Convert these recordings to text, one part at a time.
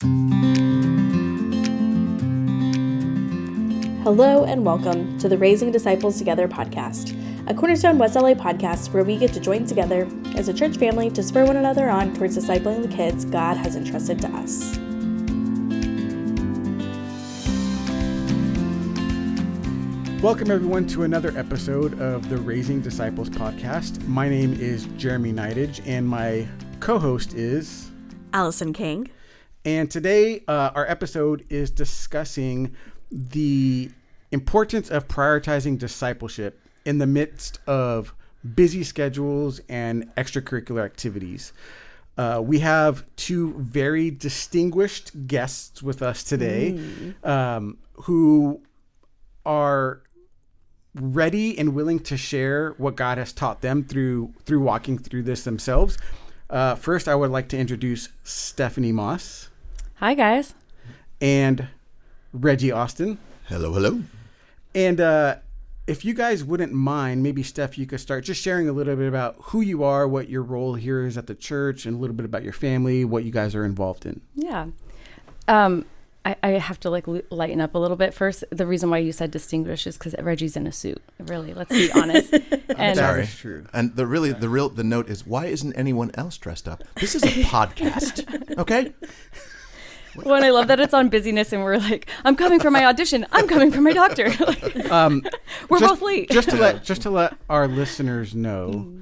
Hello and welcome to the Raising Disciples Together podcast, a Cornerstone West LA podcast where we get to join together as a church family to spur one another on towards discipling the kids God has entrusted to us. Welcome everyone to another episode of the Raising Disciples podcast. My name is Jeremy Nidage and my co-host is Allison King. And today our episode is discussing the importance of prioritizing discipleship in the midst of busy schedules and extracurricular activities. We have two very distinguished guests with us today who are ready and willing to share what God has taught them through walking through this themselves. First, I would like to introduce Stephanie Moss. Hi, guys. And Reggie Austin. Hello, hello. And if you guys wouldn't mind, maybe Steph, you could start just sharing a little bit about who you are, what your role here is at the church, and a little bit about your family, what you guys are involved in. Yeah. I have to lighten up a little bit first. The reason why you said distinguished is because Reggie's in a suit. Really, let's be honest. And that is true. And the note is, why isn't anyone else dressed up? This is a podcast, okay? Well, and I love that it's on busyness and we're like, I'm coming for my audition. I'm coming for my doctor. We're both late. Just to let our listeners know,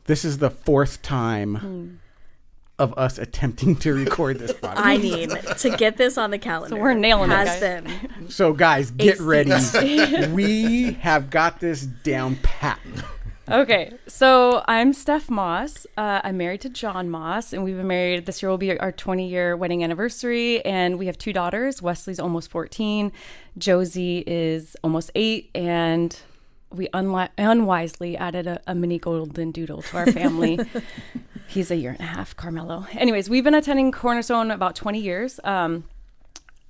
this is the fourth time of us attempting to record this podcast. I mean, to get this on the calendar. So we're nailing it, has guys. been. So guys, get ready. We have got this down pat. Okay, so I'm Steph Moss. I'm married to John Moss, and we've been married. This year will be our 20-year wedding anniversary, and we have two daughters. Wesley's almost 14. Josie is almost 8, and we unwisely added a mini golden doodle to our family. He's a year and a half, Carmelo. Anyways, we've been attending Cornerstone about 20 years.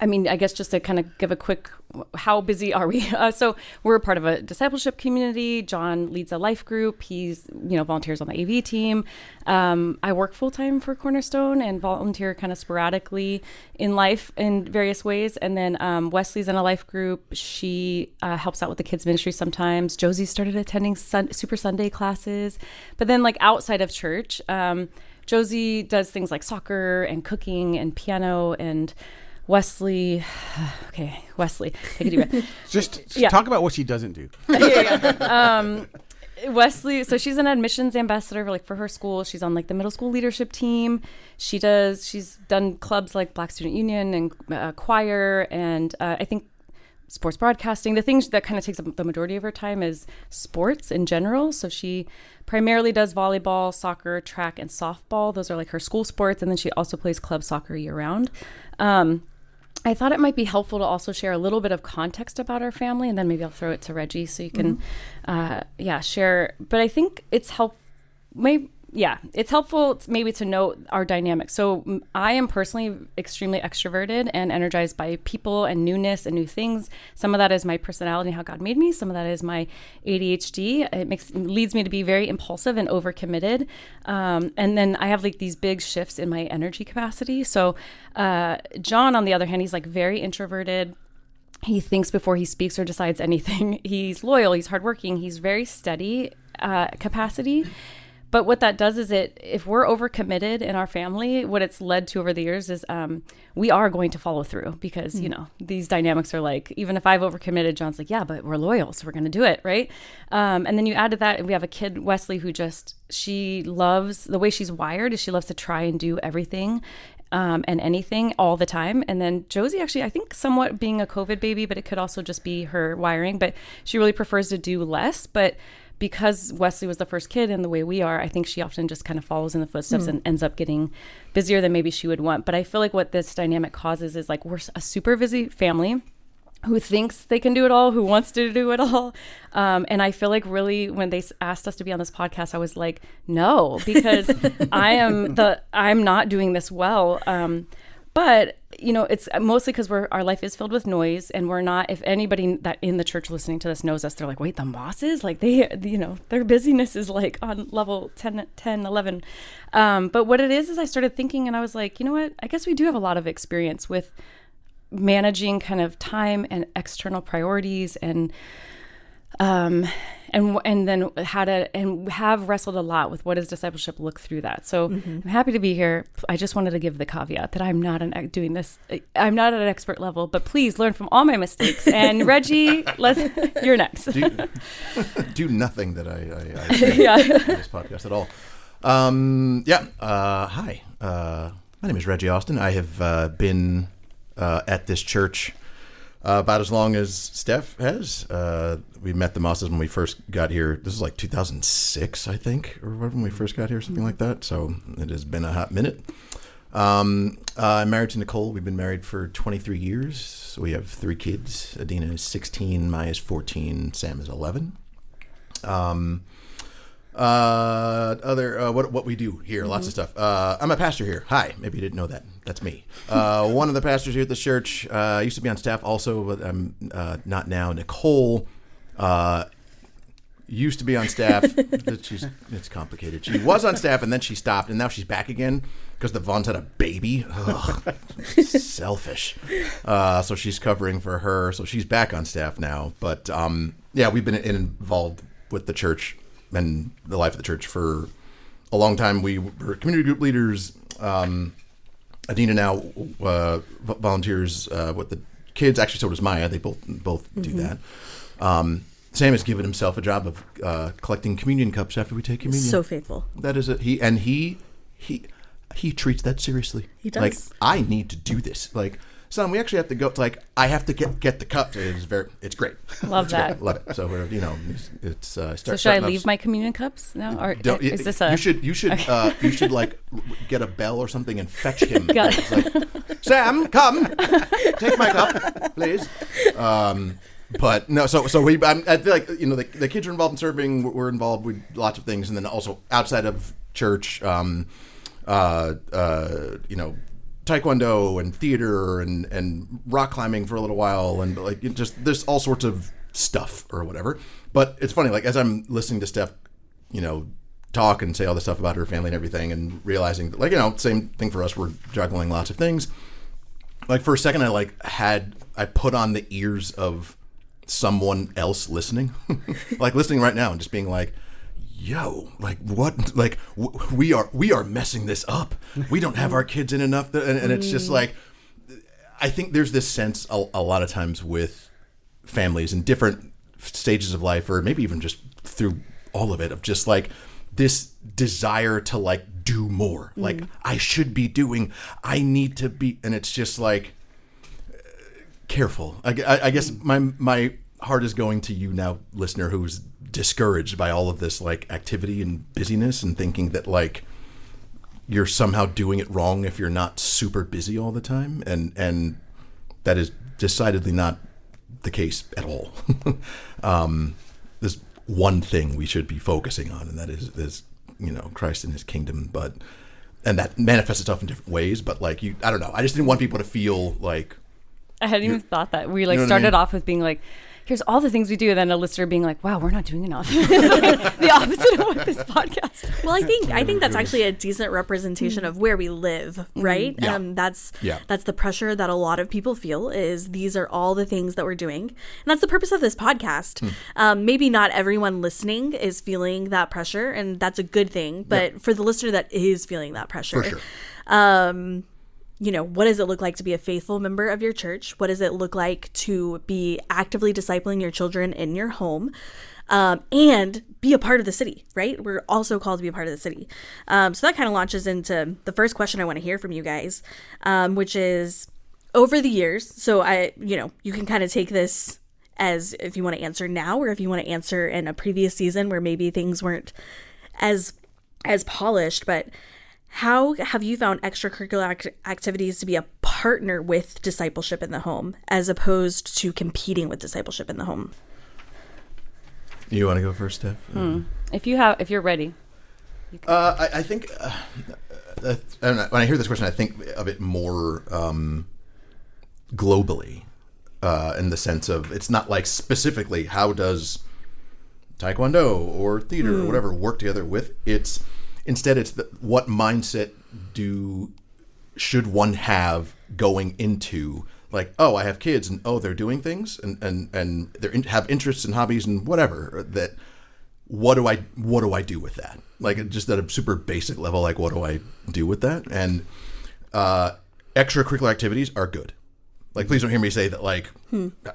I guess just to kind of give a quick, how busy are we? So we're part of a discipleship community. John leads a life group. He's, volunteers on the AV team. I work full time for Cornerstone and volunteer kind of sporadically in life in various ways. And then Wesley's in a life group. She helps out with the kids ministry sometimes. Josie started attending Super Sunday classes. But then outside of church, Josie does things like soccer and cooking and piano, and Wesley, take a deep breath. Just talk about what she doesn't do. Wesley, so she's an admissions ambassador for her school. She's on the middle school leadership team. She's done clubs like Black Student Union and choir, and I think sports broadcasting. The things that kind of takes up the majority of her time is sports in general. So she primarily does volleyball, soccer, track, and softball. Those are her school sports. And then she also plays club soccer year round. I thought it might be helpful to also share a little bit of context about our family, and then maybe I'll throw it to Reggie so you can, share. But I think it's helpful maybe to note our dynamic. So I am personally extremely extroverted and energized by people and newness and new things. Some of that is my personality, how God made me. Some of that is my ADHD. It leads me to be very impulsive and overcommitted. And then I have these big shifts in my energy capacity. So John, on the other hand, he's very introverted. He thinks before he speaks or decides anything. He's loyal. He's hardworking. He's very steady capacity. But what that does is if we're overcommitted in our family, what it's led to over the years is we are going to follow through because, these dynamics are even if I've overcommitted, John's yeah, but we're loyal, so we're going to do it, right? And then you add to that, we have a kid, Wesley, who she loves, the way she's wired is she loves to try and do everything and anything all the time. And then Josie, actually, I think somewhat being a COVID baby, but it could also just be her wiring, but she really prefers to do less. But because Wesley was the first kid and the way we are, I think she often just kind of follows in the footsteps and ends up getting busier than maybe she would want. But I feel what this dynamic causes is we're a super busy family who thinks they can do it all, who wants to do it all. And I feel really when they asked us to be on this podcast, I was no, because I'm not doing this well. But, it's mostly because our life is filled with noise, and we're not, if anybody that in the church listening to this knows us, they're like, wait, the Mosses? Like their busyness is like on level 10, 11. But what it is I started thinking, and I was like, you know what? I guess we do have a lot of experience with managing kind of time and external priorities and then have wrestled a lot with what does discipleship look through that. So I'm happy to be here. I just wanted to give the caveat that I'm not I'm not at an expert level, but please learn from all my mistakes. And Reggie, you're next. Do nothing that I say in this podcast at all. Hi. My name is Reggie Austin. I have been at this church about as long as Steph has. We met the Mosses when we first got here. This is like 2006, I think, or when we first got here, something like that. So it has been a hot minute. I'm married to Nicole. We've been married for 23 years. So we have 3 kids. Adina is 16, Maya is 14, Sam is 11. What we do here, lots of stuff. I'm a pastor here. Hi, maybe you didn't know that. That's me. One of the pastors here at the church. I used to be on staff also, but I'm not now. Nicole used to be on staff. It's complicated. She was on staff and then she stopped, and now she's back again because the Vaughns had a baby. Ugh, selfish. So she's covering for her. So she's back on staff now. But we've been involved with the church and the life of the church for a long time. We were community group leaders. Adina now volunteers with the kids. Actually, so does Maya. They both do that. Sam has given himself a job of collecting communion cups after we take communion. So faithful. That is it. He treats that seriously. He does. Like, I need to do this. Like, son, we actually have to go. It's like, I have to get the cup. It's great. Love that. Love it. So we're, it's so should I leave my communion cups now, or is this you should okay. You should like get a bell or something and fetch him. Got it. Like, Sam, come, take my cup, please. But no, so I feel like the kids are involved in serving. We're involved with lots of things, and then also outside of church, Taekwondo and theater and rock climbing for a little while, and like there's all sorts of stuff or whatever. But it's funny, like as I'm listening to Steph, talk and say all this stuff about her family and everything, and realizing that, like, same thing for us. We're juggling lots of things. Like for a second, I put on the ears of someone else listening, like listening right now and just being like, yo, like what, like we are messing this up. We don't have our kids in enough. And it's just like, I think there's this sense a lot of times with families in different stages of life, or maybe even just through all of it, of just like this desire to like do more. Like I should be doing, I need to be. And it's just like, careful. I guess my heart is going to you now, listener, who's discouraged by all of this like activity and busyness, and thinking that like you're somehow doing it wrong if you're not super busy all the time, and that is decidedly not the case at all. There's one thing we should be focusing on, and that is Christ and his kingdom, and that manifests itself in different ways. But like I don't know. I just didn't want people to feel like, I hadn't even thought that. We like started off with being like, here's all the things we do, and then a listener being like, wow, we're not doing enough. The opposite of what this podcast. Well, I think that's actually a decent representation of where we live, right? Yeah. That's the pressure that a lot of people feel, is these are all the things that we're doing. And that's the purpose of this podcast. Maybe not everyone listening is feeling that pressure, and that's a good thing. But for the listener that is feeling that pressure, for sure. What does it look like to be a faithful member of your church? What does it look like to be actively discipling your children in your home, and be a part of the city, right? We're also called to be a part of the city. So that kind of launches into the first question I want to hear from you guys, which is, over the years, so you can kind of take this as if you want to answer now, or if you want to answer in a previous season where maybe things weren't as polished, but how have you found extracurricular activities to be a partner with discipleship in the home, as opposed to competing with discipleship in the home? You want to go first, Steph? If you're ready. I think when I hear this question, I think of it more globally, in the sense of it's not like specifically how does Taekwondo or theater or whatever work together with. Instead it's what mindset should one have going into, like, oh, I have kids and oh, they're doing things and they have interests and hobbies and whatever, that what do I do with that? Like, just at a super basic level, like, what do I do with that? And extracurricular activities are good. Like, please don't hear me say that, like,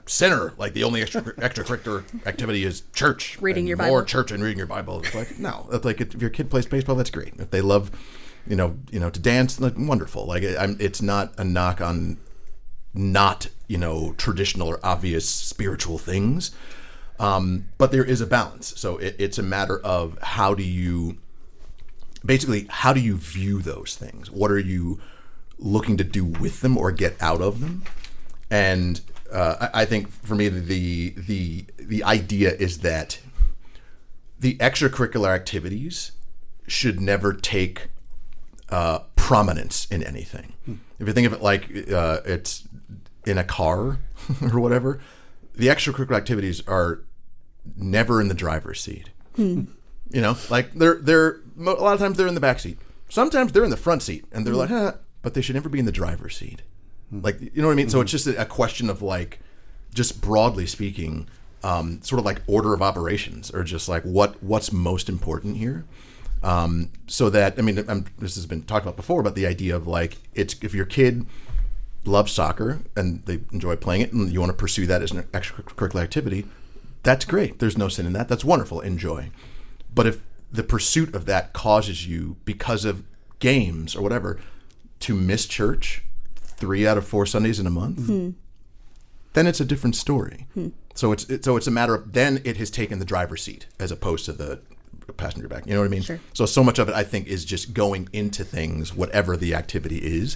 center, like, the only extracurricular activity is church. Reading your Bible. More church and reading your Bible. It's like, no. It's like, if your kid plays baseball, that's great. If they love, to dance, like, wonderful. Like, it's not a knock on not, traditional or obvious spiritual things. But there is a balance. So it's a matter of how do you view those things? What are you looking to do with them or get out of them? And I think for me, the idea is that the extracurricular activities should never take prominence in anything. If you think of it like it's in a car or whatever, the extracurricular activities are never in the driver's seat. Like they're a lot of times they're in the back seat. Sometimes they're in the front seat, and they're like, but they should never be in the driver's seat. Like, you know what I mean? So it's just a question of, like, just broadly speaking, sort of like order of operations, or just like what's most important here. So that, this has been talked about before, but the idea of, like, if your kid loves soccer and they enjoy playing it and you want to pursue that as an extracurricular activity, that's great. There's no sin in that. That's wonderful. Enjoy. But if the pursuit of that causes you, because of games or whatever, to miss church 3 out of 4 Sundays in a month, then it's a different story. So it's a matter of, then it has taken the driver's seat as opposed to the passenger back. You know what I mean? Sure. So much of it, I think, is just going into things, whatever the activity is,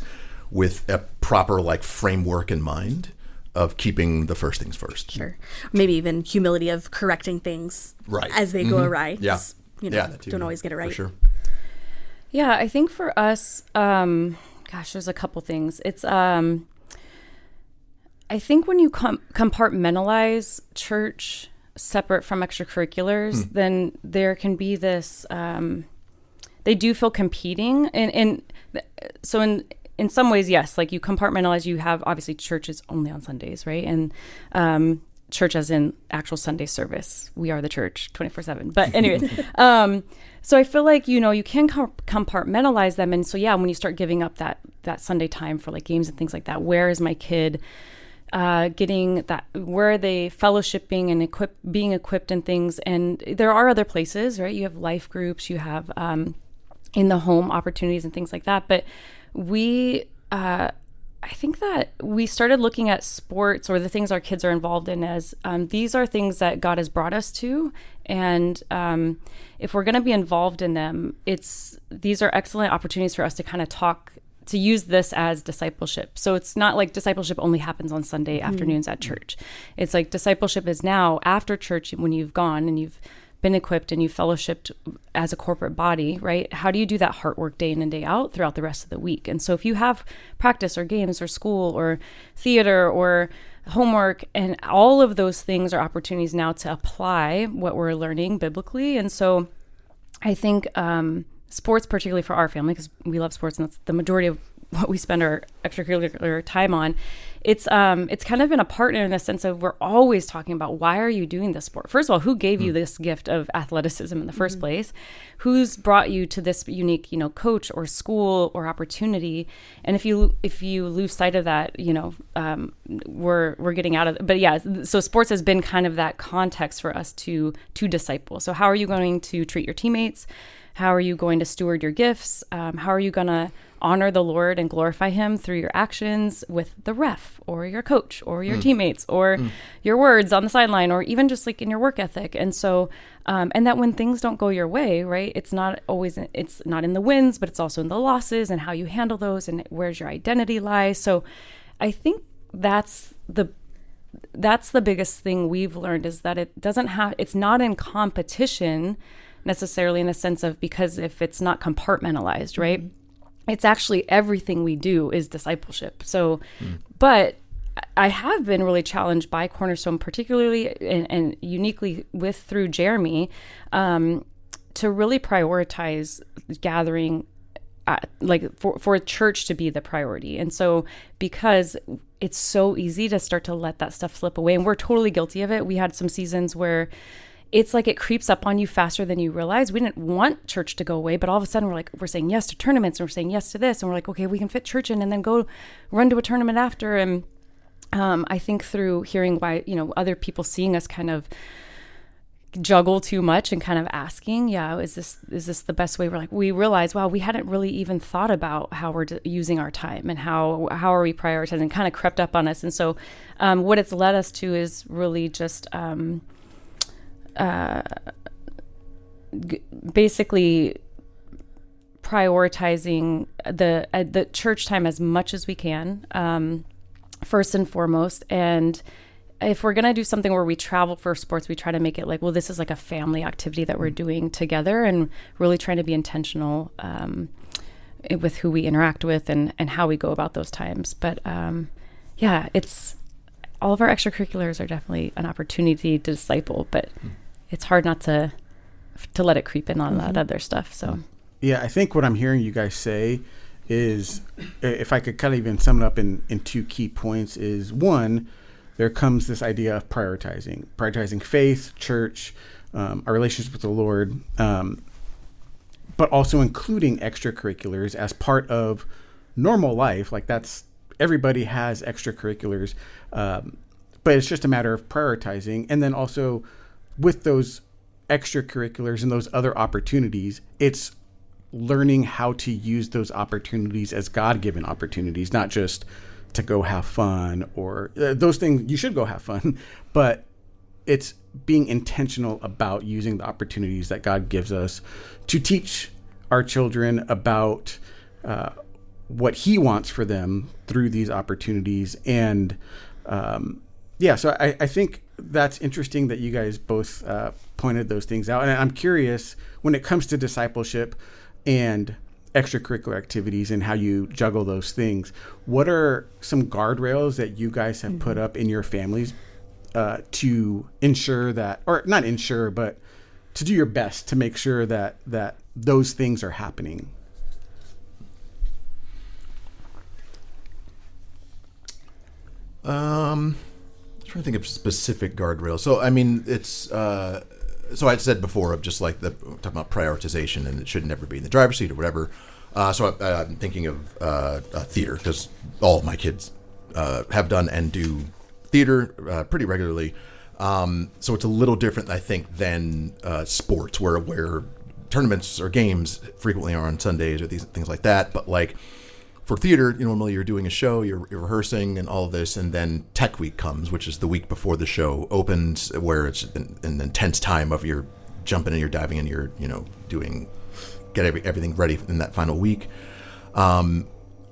with a proper, like, framework in mind of keeping the first things first. Sure. Maybe even humility of correcting things as they go awry. Yeah. Don't always get it right. For sure. Yeah, I think for us, there's a couple things. It's, I think when you compartmentalize church separate from extracurriculars, then there can be this, they do feel competing. So in some ways, yes, like, you compartmentalize, you have, obviously, church is only on Sundays, right? And church as in actual Sunday service. We are the church 24/7. But anyways, so I feel like, you can compartmentalize them. And so, when you start giving up that Sunday time for, like, games and things like that, where is my kid getting that? Where are they fellowshipping and being equipped in things? And there are other places, right? You have life groups, you have in the home opportunities and things like that. But I think that we started looking at sports, or the things our kids are involved in, as these are things that God has brought us to. And if we're going to be involved in them, these are excellent opportunities for us to kind of to use this as discipleship. So it's not like discipleship only happens on Sunday afternoons at church. It's like discipleship is now after church, when you've gone and you've been equipped and you fellowshipped as a corporate body, right? How do you do that heart work day in and day out throughout the rest of the week? And so if you have practice or games or school or theater or homework, and all of those things are opportunities now to apply what we're learning biblically. And so I think sports, particularly for our family, because we love sports and that's the majority of what we spend our extracurricular time on, it's kind of been a partner in the sense of, we're always talking about, why are you doing this sport? First of all, who gave you this gift of athleticism in the first place? Who's brought you to this unique, coach or school or opportunity? And if you lose sight of that, we're getting out of it. But yeah, so sports has been kind of that context for us to disciple. So how are you going to treat your teammates? How are you going to steward your gifts? How are you going to honor the Lord and glorify him through your actions with the ref or your coach or your teammates or your words on the sideline, or even just like in your work ethic? And so, and that when things don't go your way, right, it's not in the wins, but it's also in the losses and how you handle those and where's your identity lies. So I think that's the biggest thing we've learned, is that it's not in competition necessarily, in the sense of, because if it's not compartmentalized, right? it's actually everything we do is discipleship. So, but I have been really challenged by Cornerstone, particularly and uniquely through Jeremy, to really prioritize gathering, for church to be the priority. And so, because it's so easy to start to let that stuff slip away, and we're totally guilty of it. We had some seasons where it's like it creeps up on you faster than you realize. We didn't want church to go away, but all of a sudden we're saying yes to tournaments, and we're saying yes to this, and we're like, okay, we can fit church in and then go run to a tournament after. And I think through hearing why, other people seeing us kind of juggle too much and kind of asking, is this the best way? We realize, wow, we hadn't really even thought about how we're using our time and how are we prioritizing, kind of crept up on us. And so what it's led us to is really just basically prioritizing the church time as much as we can, first and foremost. And if we're going to do something where we travel for sports, we try to make it like, well, this is like a family activity that we're doing together, and really trying to be intentional with who we interact with and how we go about those times. But it's all of our extracurriculars are definitely an opportunity to disciple, but it's hard not to let it creep in on that other stuff. So yeah, I think what I'm hearing you guys say is, if I could kind of even sum it up in 2 key points, is one, there comes this idea of prioritizing faith, church, our relationship with the Lord, but also including extracurriculars as part of normal life. Like everybody has extracurriculars, but it's just a matter of prioritizing. And then also with those extracurriculars and those other opportunities, it's learning how to use those opportunities as God-given opportunities, not just to go have fun or those things. You should go have fun, but it's being intentional about using the opportunities that God gives us to teach our children about what He wants for them through these opportunities. And so I think that's interesting that you guys both pointed those things out. And I'm curious, when it comes to discipleship and extracurricular activities and how you juggle those things, what are some guardrails that you guys have put up in your families to ensure that, or not ensure, but to do your best to make sure that those things are happening? I'm trying to think of specific guardrails. So, I mean, it's, so I said before of just like talking about prioritization, and it should never be in the driver's seat or whatever. So I'm thinking of theater, because all of my kids have done and do theater pretty regularly. So it's a little different, I think, than sports, where tournaments or games frequently are on Sundays or these things like that. But like for theater, normally you're doing a show, you're rehearsing and all of this, and then Tech Week comes, which is the week before the show opens, where it's an intense time of you're jumping and you're diving and you're get everything ready in that final week.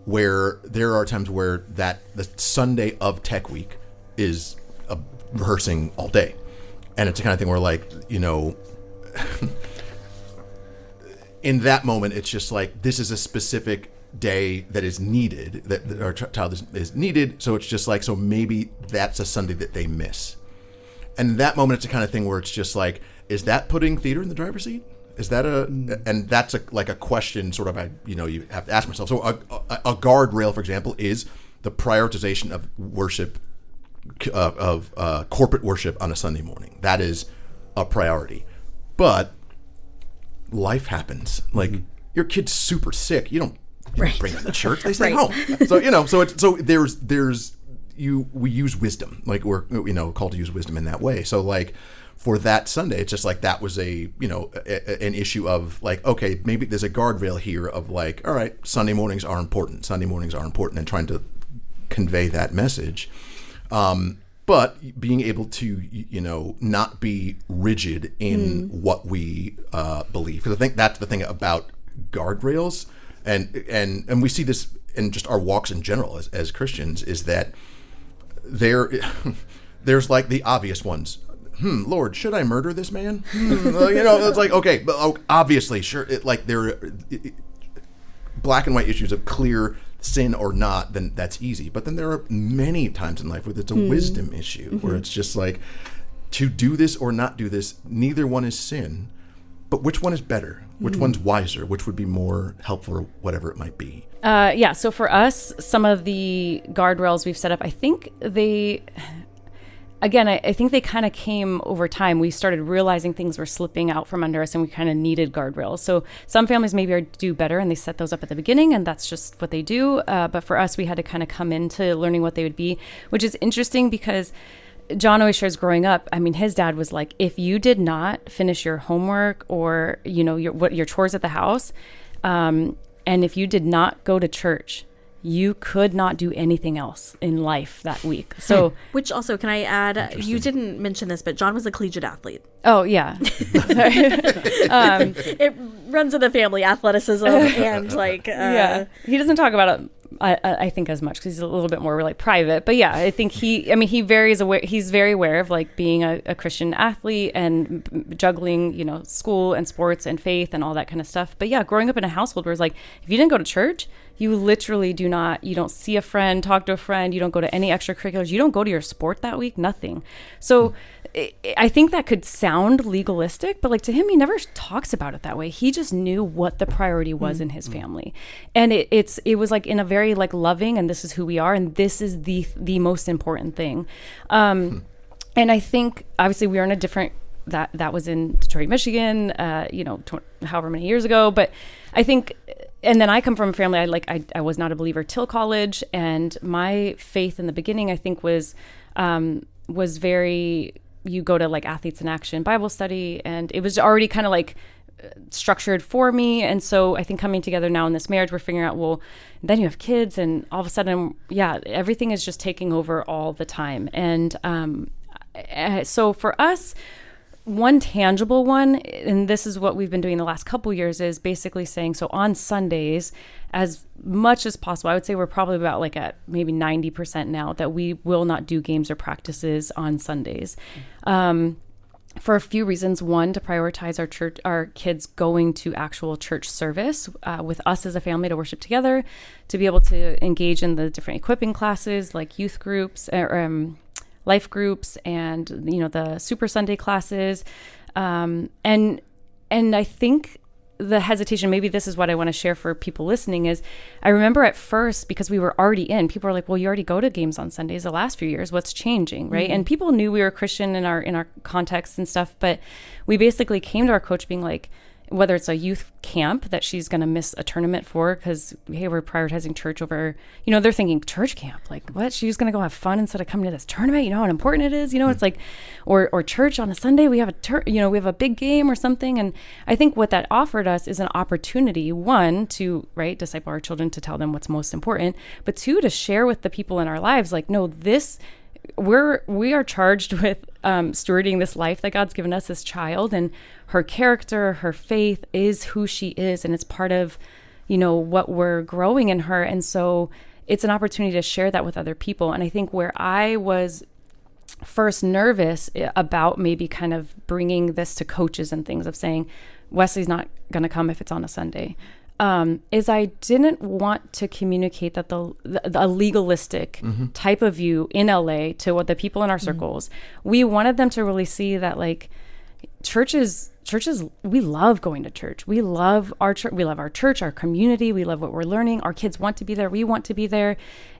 Where there are times where the Sunday of Tech Week is rehearsing all day, and it's the kind of thing where, like, in that moment, it's just like, this is a specific day that is needed, that our child is needed. So it's just like, so maybe that's a Sunday that they miss. And in that moment, it's the kind of thing where it's just like, is that putting theater in the driver's seat? Is that and that's like a question sort of, you have to ask myself. So a guardrail, for example, is the prioritization of worship, of corporate worship on a Sunday morning. That is a priority. But life happens. Like, your kid's super sick. You don't bring them to church. They stay home. So we use wisdom. Like, we're called to use wisdom in that way. So like for that Sunday, it's just like that was an issue of like, okay, maybe there's a guardrail here of like, all right, Sunday mornings are important, and trying to convey that message. But being able to, not be rigid in what we believe. Because I think that's the thing about guardrails. And we see this in just our walks in general as Christians, is that there's like the obvious ones. Lord, should I murder this man? It's like, okay, but obviously, sure. black and white issues of clear sin or not, then that's easy. But then there are many times in life where it's a wisdom issue, where it's just like, to do this or not do this, neither one is sin, but which one is better? Which one's wiser? Which would be more helpful, or whatever it might be? So for us, some of the guardrails we've set up, I think they kind of came over time. We started realizing things were slipping out from under us and we kind of needed guardrails. So some families maybe do better and they set those up at the beginning and that's just what they do. But for us, we had to kind of come into learning what they would be, which is interesting because John always shares growing up. I mean, his dad was like, if you did not finish your homework or, your chores at the house, and if you did not go to church, you could not do anything else in life that week. So, which also, can I add, you didn't mention this, but John was a collegiate athlete. Oh yeah. It runs in the family, athleticism and yeah. He doesn't talk about it, I think, as much because he's a little bit more like private. But yeah, I think he's very aware of like being a Christian athlete and juggling, school and sports and faith and all that kind of stuff. But yeah, growing up in a household where it's like, if you didn't go to church, you literally you don't see a friend, talk to a friend, you don't go to any extracurriculars, you don't go to your sport that week, nothing. So I think that could sound legalistic, but like to him, he never talks about it that way. He just knew what the priority was in his family. And it was like in a very like loving, and this is who we are, and this is the most important thing. And I think obviously we are in a different, that was in Detroit, Michigan, however many years ago, but I think, and then I come from a family, I was not a believer till college, and my faith in the beginning, I think was very, you go to like Athletes in Action Bible study, and it was already kind of like structured for me. And so I think coming together now in this marriage, we're figuring out, well, then you have kids and all of a sudden, everything is just taking over all the time. And so for us, one tangible one, and this is what we've been doing the last couple years, is basically saying, so on Sundays, as much as possible, I would say we're probably about like at maybe 90% now, that we will not do games or practices on Sundays. For a few reasons. One, to prioritize our kids going to actual church service with us as a family to worship together, to be able to engage in the different equipping classes like youth groups or life groups and the Super Sunday classes, and I think the hesitation, maybe this is what I want to share for people listening, is I remember at first, because we were already in, people were like, well, you already go to games on Sundays the last few years, what's changing, right? And people knew we were Christian in our context and stuff, but we basically came to our coach being like, whether it's a youth camp that she's going to miss a tournament for because, hey, we're prioritizing church over, they're thinking church camp. Like, what? She's going to go have fun instead of coming to this tournament? You know how important it is? It's like, or church on a Sunday, we have we have a big game or something. And I think what that offered us is an opportunity, one, to, disciple our children, to tell them what's most important, but two, to share with the people in our lives, like, no, we are charged with stewarding this life that God's given us as child, and her character, her faith is who she is, and it's part of what we're growing in her. And so it's an opportunity to share that with other people. And I think where I was first nervous about maybe kind of bringing this to coaches and things, of saying Wesley's not going to come if it's on a Sunday, is I didn't want to communicate that the legalistic type of view in LA to what the people in our circles. We wanted them to really see that, like, churches, we love going to church. We love our church. We love our church, our community. We love what we're learning. Our kids want to be there. We want to be there.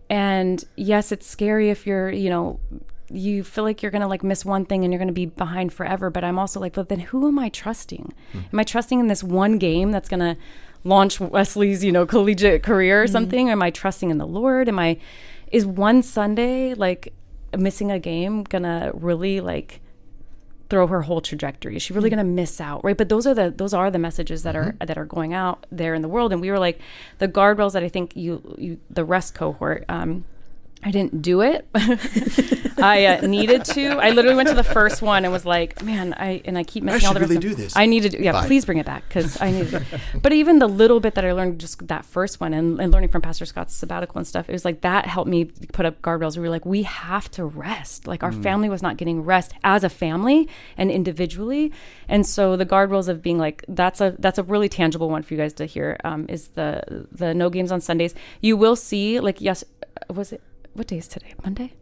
And yes, it's scary if you're, you feel like you're going to like miss one thing and you're going to be behind forever. But I'm also like, but then who am I trusting? Am I trusting in this one game that's going to launch Wesley's, collegiate career or something? Or am I trusting in the Lord? Is one Sunday, like, missing a game gonna really like throw her whole trajectory? Is she really gonna miss out, right? But those are the messages that are going out there in the world. And we were like, the guardrails that I think the rest cohort, I didn't do it. I needed to. I literally went to the first one and was like, man, I keep missing all the rest. I should really do this. I need to do, Bye. please bring it back because I need it. But even the little bit that I learned just that first one and learning from Pastor Scott's sabbatical and stuff, it was like that helped me put up guardrails. We were like, we have to rest. Like our family was not getting rest as a family and individually. And so the guardrails of being like, that's a really tangible one for you guys to hear, is the no games on Sundays. You will see, like, yes, was it? What day is today? Monday.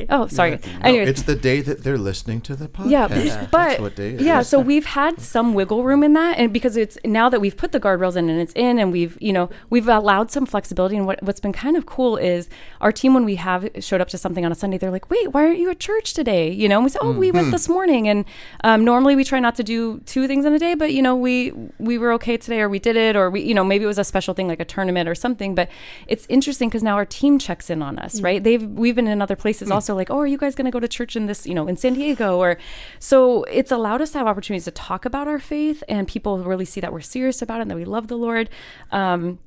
Oh, sorry. Yeah, Anyways, it's the day that they're listening to the podcast. Yeah, but that's what day it yeah, is. so we've had some wiggle room in that, and because it's now that we've put the guardrails in and it's in, and we've allowed some flexibility. And what's been kind of cool is our team, when we have showed up to something on a Sunday, they're like, "Wait, why aren't you at church today?" And we said, "Oh, we went this morning." And normally we try not to do 2 things in a day, but we were okay today, or we did it, or we maybe it was a special thing like a tournament or something. But it's interesting because now our team checks in on us, right? We've been in other places also, like, "Oh, are you guys going to go to church in this, in San Diego?" Or so it's allowed us to have opportunities to talk about our faith, and people really see that we're serious about it and that we love the Lord. And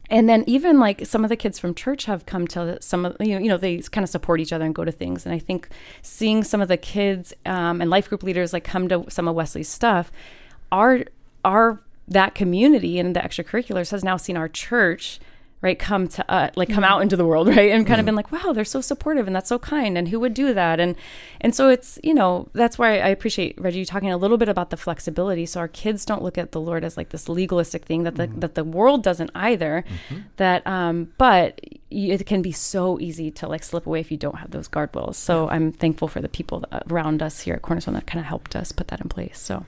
then even like some of the kids from church have come to some of, they kind of support each other and go to things. And I think seeing some of the kids and life group leaders like come to some of Wesley's stuff, that community and the extracurriculars has now seen our church, right, come out into the world, right, and kind of been like, wow, they're so supportive and that's so kind, and who would do that? And so it's, that's why I appreciate, Reggie, you talking a little bit about the flexibility, so our kids don't look at the Lord as like this legalistic thing that the world doesn't either. That but it can be so easy to like slip away if you don't have those guardrails. So I'm thankful for the people around us here at Cornerstone that kind of helped us put that in place. So.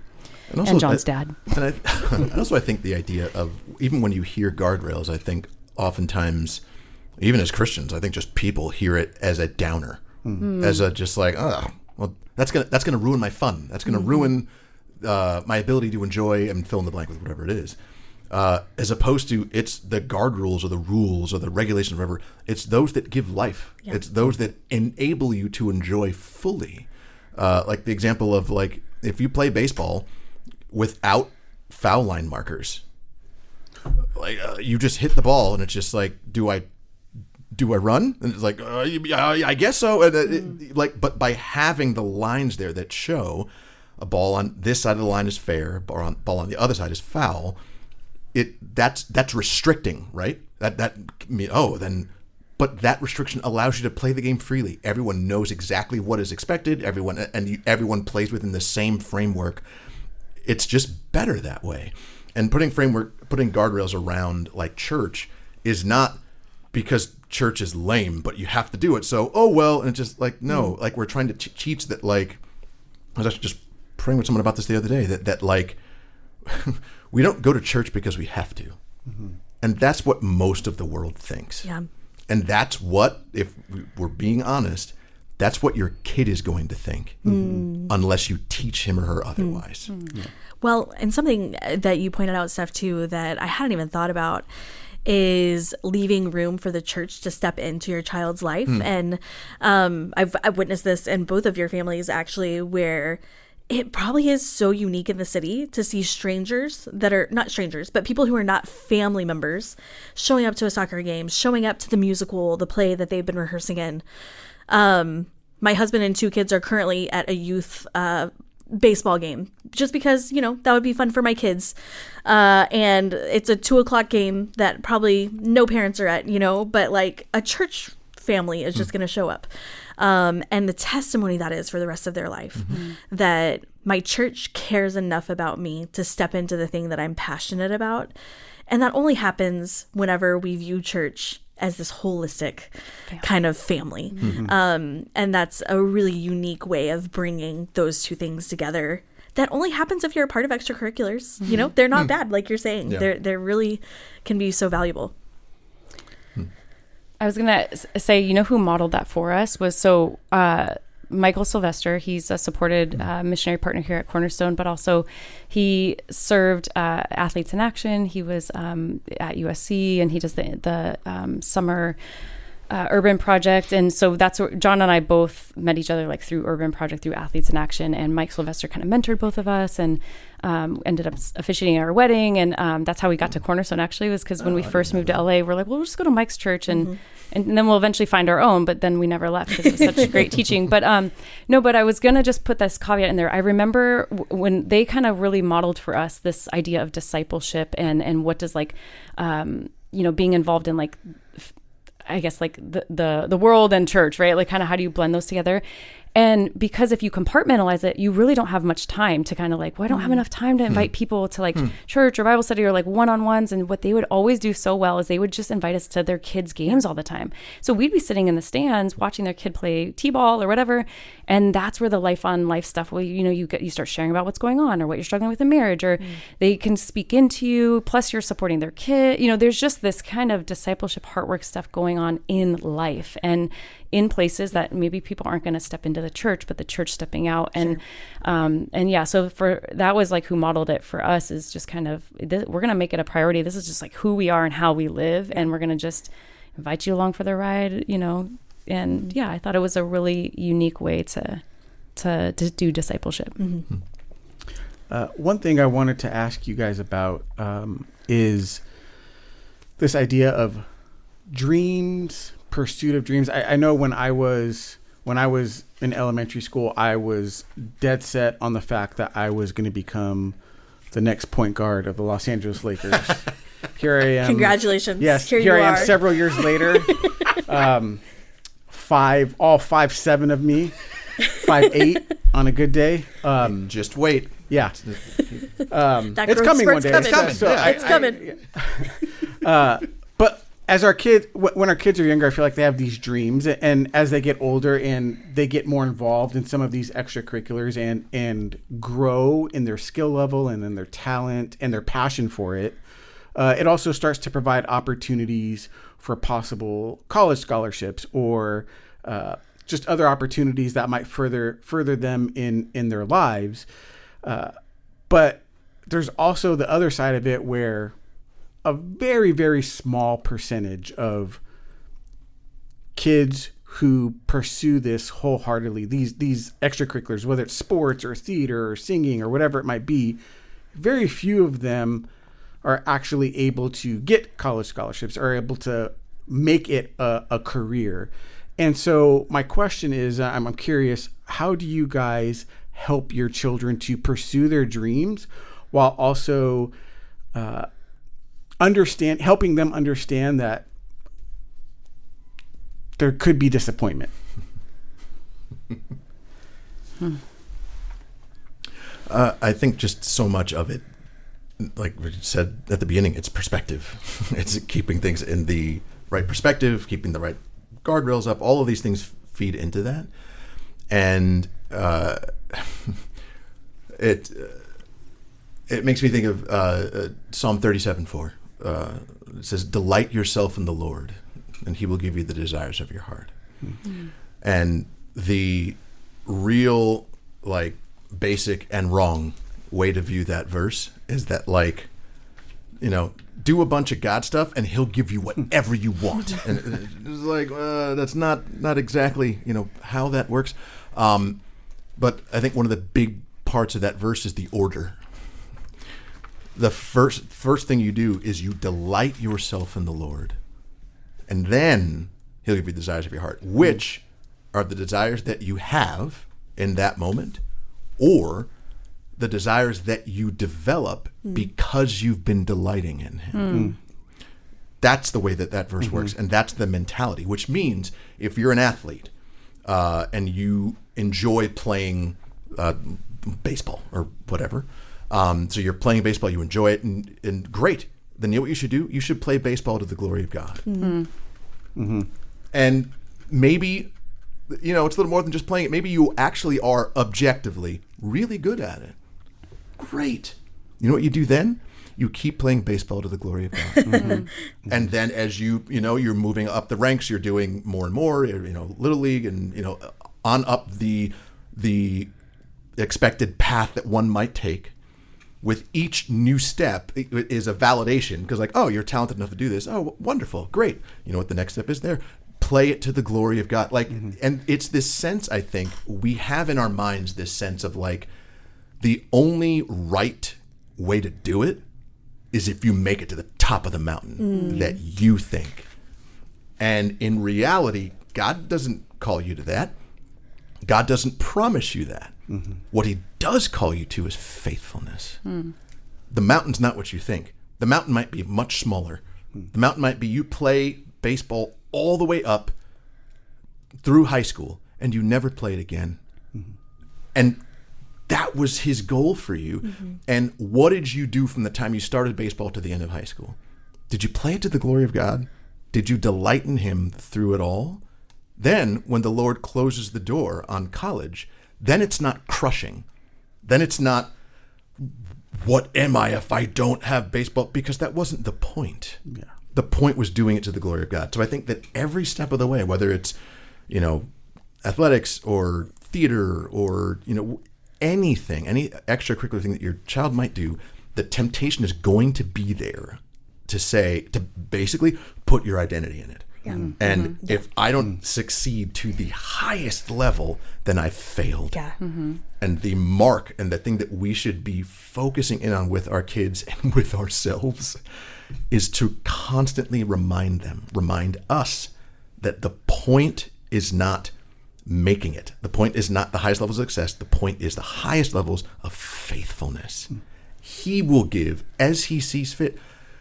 And John's dad. And also I think the idea of, even when you hear guardrails, I think oftentimes, even as Christians, I think just people hear it as a downer, as a just like, oh, well, that's gonna ruin my fun. That's gonna ruin my ability to enjoy and fill in the blank with whatever it is. As opposed to, it's the guard rules or the rules or the regulations, or whatever. It's those that give life. Yeah. It's those that enable you to enjoy fully. Like the example of like, if you play baseball without foul line markers, like you just hit the ball and it's just like, do I run? And it's like, I guess so. And but by having the lines there that show a ball on this side of the line is fair, ball on the other side is foul, that's restricting, right? But that restriction allows you to play the game freely. Everyone knows exactly what is expected. Everyone plays within the same framework. It's just better that way. And putting guardrails around like church is not because church is lame, but you have to do it. So, and it's just like, no, like we're trying to teach that, like, I was actually just praying with someone about this the other day, that like, we don't go to church because we have to. And that's what most of the world thinks. Yeah. And that's what, if we're being honest, that's what your kid is going to think, unless you teach him or her otherwise. Yeah. Well, and something that you pointed out, Steph, too, that I hadn't even thought about is leaving room for the church to step into your child's life. And I've witnessed this in both of your families, actually, where it probably is so unique in the city to see strangers that are not strangers, but people who are not family members showing up to a soccer game, showing up to the musical, the play that they've been rehearsing in. My husband and 2 kids are currently at a youth baseball game just because, that would be fun for my kids. And it's a 2:00 game that probably no parents are at, but like a church family is just going to show up. And the testimony that is for the rest of their life, that my church cares enough about me to step into the thing that I'm passionate about. And that only happens whenever we view church as this holistic kind of family. And that's a really unique way of bringing those 2 things together. That only happens if you're a part of extracurriculars. They're not bad, like you're saying. Yeah. They're really can be so valuable. I was going to say, who modeled that for us was Michael Sylvester. He's a supported missionary partner here at Cornerstone, but also he served Athletes in Action. He was at USC, and he does the summer Urban Project. And so that's where John and I both met each other like through Urban Project, through Athletes in Action. And Mike Sylvester kind of mentored both of us and ended up officiating our wedding. And that's how we got to Cornerstone, actually, was because when we first moved to LA, we're like, well, we'll just go to Mike's church and then we'll eventually find our own. But then we never left because it was such great teaching. But no, but I was going to just put this caveat in there. I remember when they kind of really modeled for us this idea of discipleship and what does like, being involved in like, I guess like the world and church, right? Like kind of how do you blend those together? And because if you compartmentalize it, you really don't have much time to kind of like, well, I don't have enough time to invite people to like church or Bible study or like one-on-ones. And what they would always do so well is they would just invite us to their kids' games all the time. So we'd be sitting in the stands watching their kid play t-ball or whatever. And that's where the life on life stuff, well, you start sharing about what's going on or what you're struggling with in marriage, or they can speak into you. Plus you're supporting their kid. There's just this kind of discipleship heart work stuff going on in life and in places that maybe people aren't going to step into the church, but the church stepping out. And, so that was like who modeled it for us is just kind of, we're going to make it a priority. This is just like who we are and how we live. And we're going to just invite you along for the ride, and I thought it was a really unique way to do discipleship. One thing I wanted to ask you guys about is this idea of dreams, pursuit of dreams. I know when I was in elementary school, I was dead set on the fact that I was going to become the next point guard of the Los Angeles Lakers. Here I am. Congratulations. Yes, here I am several years later. 5'7" of me, 5'8" on a good day. Just wait. Yeah. It's coming one day. Coming. It's coming. But as our kids, when our kids are younger, I feel like they have these dreams, and as they get older and they get more involved in some of these extracurriculars and grow in their skill level and in their talent and their passion for it, it also starts to provide opportunities for possible college scholarships or just other opportunities that might further them in their lives. But there's also the other side of it where a very, very small percentage of kids who pursue this wholeheartedly, these extracurriculars, whether it's sports or theater or singing or whatever it might be, very few of them are actually able to get college scholarships, are able to make it a career. And so my question is, I'm curious, how do you guys help your children to pursue their dreams while also helping them understand that there could be disappointment? I think just so much of it, like Reggie said at the beginning, it's perspective. It's keeping things in the right perspective, keeping the right guardrails up. All of these things feed into that. And it makes me think of Psalm 37:4. It says, "Delight yourself in the Lord, and he will give you the desires of your heart." Mm-hmm. And the real, like, basic and wrong way to view that verse is that, like, do a bunch of God stuff and he'll give you whatever you want. And it's like, that's not exactly, how that works. But I think one of the big parts of that verse is the order. The first thing you do is you delight yourself in the Lord, and then he'll give you the desires of your heart, which are the desires that you have in that moment, or the desires that you develop because you've been delighting in him. That's the way that verse works, and that's the mentality, which means if you're an athlete and you enjoy playing baseball or whatever, so you're playing baseball, you enjoy it, and great. Then you know what you should do? You should play baseball to the glory of God. And maybe, it's a little more than just playing it. Maybe you actually are objectively really good at it. Great. You know what you do then? You keep playing baseball to the glory of God. And then as you're moving up the ranks, you're doing more and more, Little League and, on up the expected path that one might take. With each new step is a validation because, like, oh, you're talented enough to do this. Oh, wonderful. Great. You know what the next step is there? play it to the glory of God. Like, and it's this sense, I think, we have in our minds this sense of like, the only right way to do it is if you make it to the top of the mountain that you think. And in reality, God doesn't call you to that. God doesn't promise you that. What he does call you to is faithfulness. The mountain's not what you think. The mountain might be much smaller. The mountain might be you play baseball all the way up through high school and you never play it again. And that was his goal for you. And what did you do from the time you started baseball to the end of high school? Did you play it to the glory of God? Did you delight in him through it all? Then when the Lord closes the door on college, then it's not crushing. Then it's not, what am I if I don't have baseball? Because that wasn't the point. The point was doing it to the glory of God. So I think that every step of the way, whether it's, athletics or theater or, anything, any extracurricular thing that your child might do, the temptation is going to be there to basically put your identity in it. And if I don't succeed to the highest level, then I've failed. And the mark and the thing that we should be focusing in on with our kids and with ourselves is to constantly remind us that the point is not making it. The point is not the highest levels of success. The point is the highest levels of faithfulness. He will give as he sees fit.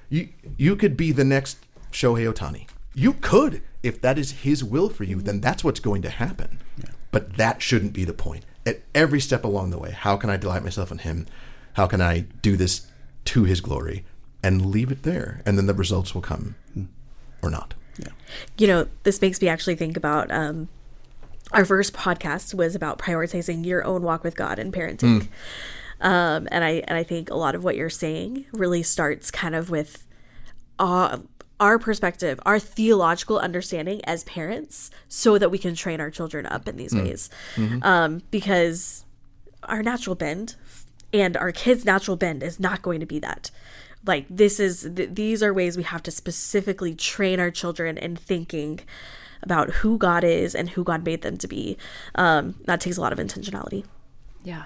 You could be the next Shohei Ohtani. You could. If that is his will for you, then that's what's going to happen. But that shouldn't be the point. At every step along the way, how can I delight myself in him? How can I do this to his glory? And leave it there. And then the results will come or not. This makes me actually think about our first podcast was about prioritizing your own walk with God and parenting. And I think a lot of what you're saying really starts kind of with our perspective, our theological understanding as parents, so that we can train our children up in these ways. Because our natural bend and our kids' natural bend is not going to be that. Like, these are ways we have to specifically train our children in thinking about who God is and who God made them to be. That takes a lot of intentionality. Yeah.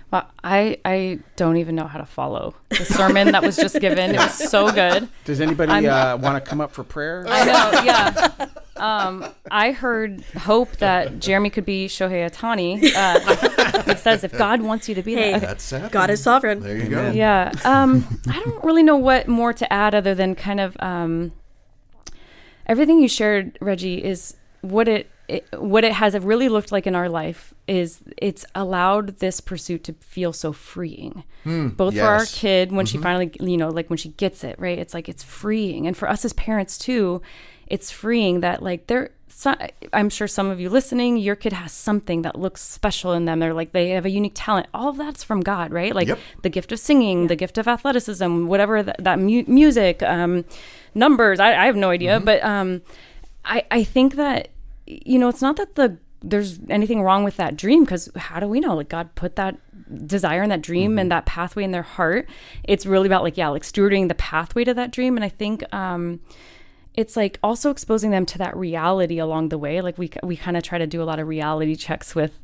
Well, I don't even know how to follow the sermon that was just given. It was so good. Does anybody want to come up for prayer? I know, yeah. I heard hope that Jeremy could be Shohei Ohtani. It says if God wants you to be that. That's God is sovereign. There you go. Yeah. I don't really know what more to add other than kind of everything you shared, Reggie, is what it has really looked like in our life is it's allowed this pursuit to feel so freeing, both for our kid when she finally, like when she gets it, right? It's like, it's freeing. And for us as parents too, it's freeing that like I'm sure some of you listening, your kid has something that looks special in them. They have a unique talent. All of that's from God, right? Like the gift of singing, the gift of athleticism, whatever that music, numbers, I have no idea. But I think that, it's not that there's anything wrong with that dream, because how do we know? Like, God put that desire and that dream and that pathway in their heart. It's really about like stewarding the pathway to that dream. And I think it's like also exposing them to that reality along the way. Like we kind of try to do a lot of reality checks with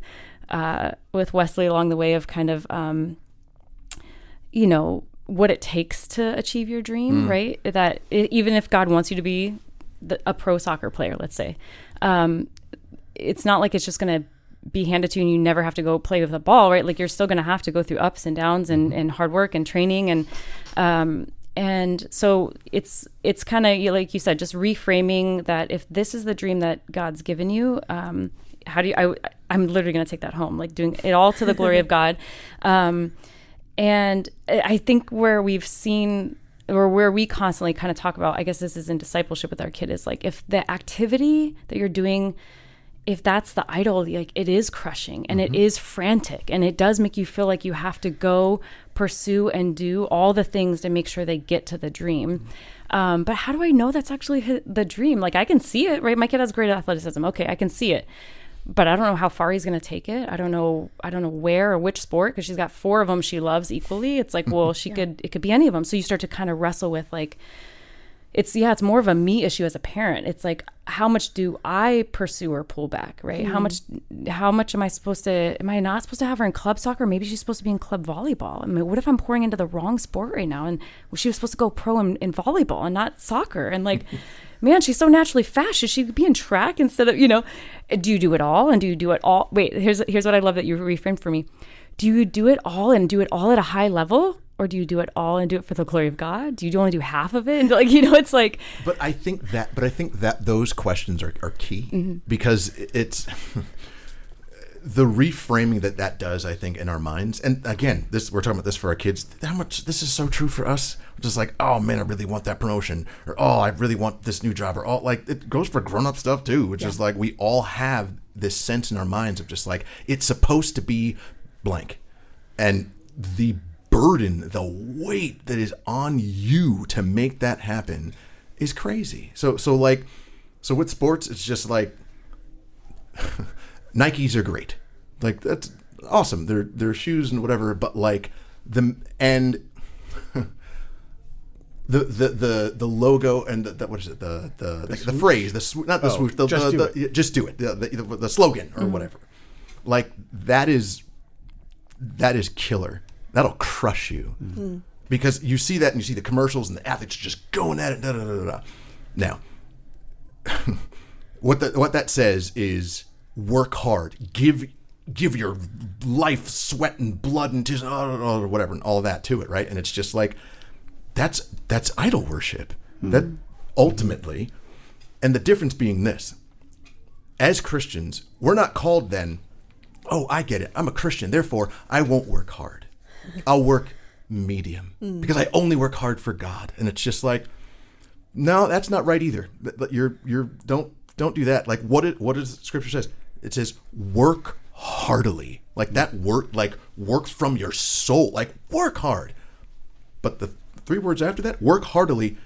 Wesley along the way of kind of, what it takes to achieve your dream, right? That even if God wants you to be a pro soccer player, let's say, it's not like it's just going to be handed to you and you never have to go play with the ball, right? Like, you're still going to have to go through ups and downs and hard work and training. And so it's kind of, like you said, just reframing that if this is the dream that God's given you, I'm literally going to take that home, like doing it all to the glory of God. And I think where we've seen, or where we constantly kind of talk about, I guess this is in discipleship with our kid, is like, if the activity that you're doing, if that's the idol, like, it is crushing and it is frantic and it does make you feel like you have to go pursue and do all the things to make sure they get to the dream. But how do I know that's actually the dream? Like, I can see it, right? My kid has great athleticism. Okay, I can see it. But I don't know how far he's going to take it. I don't know where or which sport, because she's got 4 of them she loves equally. It's like, well, it could be any of them. So you start to kind of wrestle with, like, it's more of a me issue as a parent. It's like, how much do I pursue or pull back, right? How much am I not supposed to have her in club soccer? Maybe she's supposed to be in club volleyball. I mean, what if I'm pouring into the wrong sport right now? And she was supposed to go pro in volleyball and not soccer. And like, man, she's so naturally fast. Should she be in track instead of, do you do it all? And do you do it all? Wait, here's what I love that you reframed for me. Do you do it all and do it all at a high level? Or do you do it all and do it for the glory of God? Do you only do half of it? And like, it's like. But I think that those questions are key, because it's the reframing that does, I think, in our minds. And again, we're talking about this for our kids. How much this is so true for us. Just like, oh man, I really want that promotion, or oh, I really want this new job, or all, like, it goes for grown-up stuff too, which is like, we all have this sense in our minds of just like, it's supposed to be blank. And the burden, the weight that is on you to make that happen is crazy. So with sports, it's just like Nikes are great. Like, that's awesome. They're shoes and whatever, but like the logo and the what is it? The phrase, the swoosh, just do it. The slogan or whatever. Like, that is killer. That'll crush you, because you see that and you see the commercials and the athletes just going at it. Da, da, da, da. Now, what that says is work hard, give your life, sweat and blood and tears, or whatever, and all of that to it, right? And it's just like, that's idol worship. That ultimately, and the difference being this: as Christians, we're not called then, oh, I get it, I'm a Christian, therefore I won't work hard. I'll work medium because I only work hard for God. And it's just like, no, that's not right either. You're don't do that. Like, what does Scripture says? It says work heartily. Like, that work from your soul. Like, work hard. But the 3 words after that, work heartily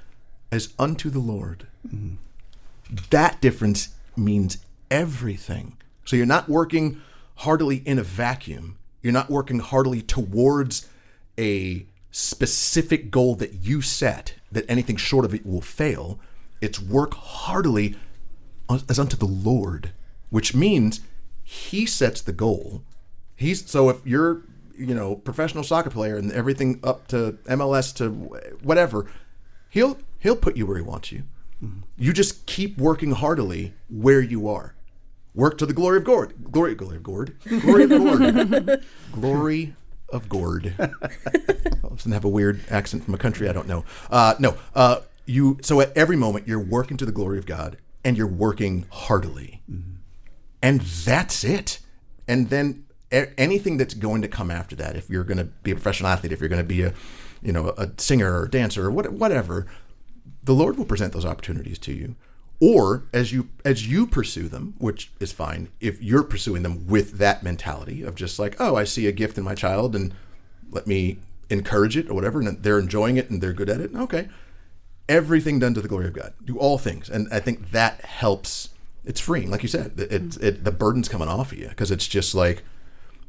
as unto the Lord. That difference means everything. So you're not working heartily in a vacuum. You're not working heartily towards a specific goal that you set, that anything short of it will fail. It's work heartily as unto the Lord, which means He sets the goal. So if you're, professional soccer player and everything up to MLS to whatever, He'll put you where He wants you. You just keep working heartily where you are. Work to the glory of God. Glory of God. Glory of God. Doesn't have a weird accent from a country I don't know. So at every moment you're working to the glory of God, and you're working heartily, and that's it. And then anything that's going to come after that, if you're going to be a professional athlete, if you're going to be a singer or dancer or whatever, the Lord will present those opportunities to you. Or as you pursue them, which is fine, if you're pursuing them with that mentality of just like, oh, I see a gift in my child and let me encourage it or whatever, and they're enjoying it and they're good at it, okay. Everything done to the glory of God. Do all things. And I think that helps. It's freeing, like you said. The burden's coming off of you, because it's just like,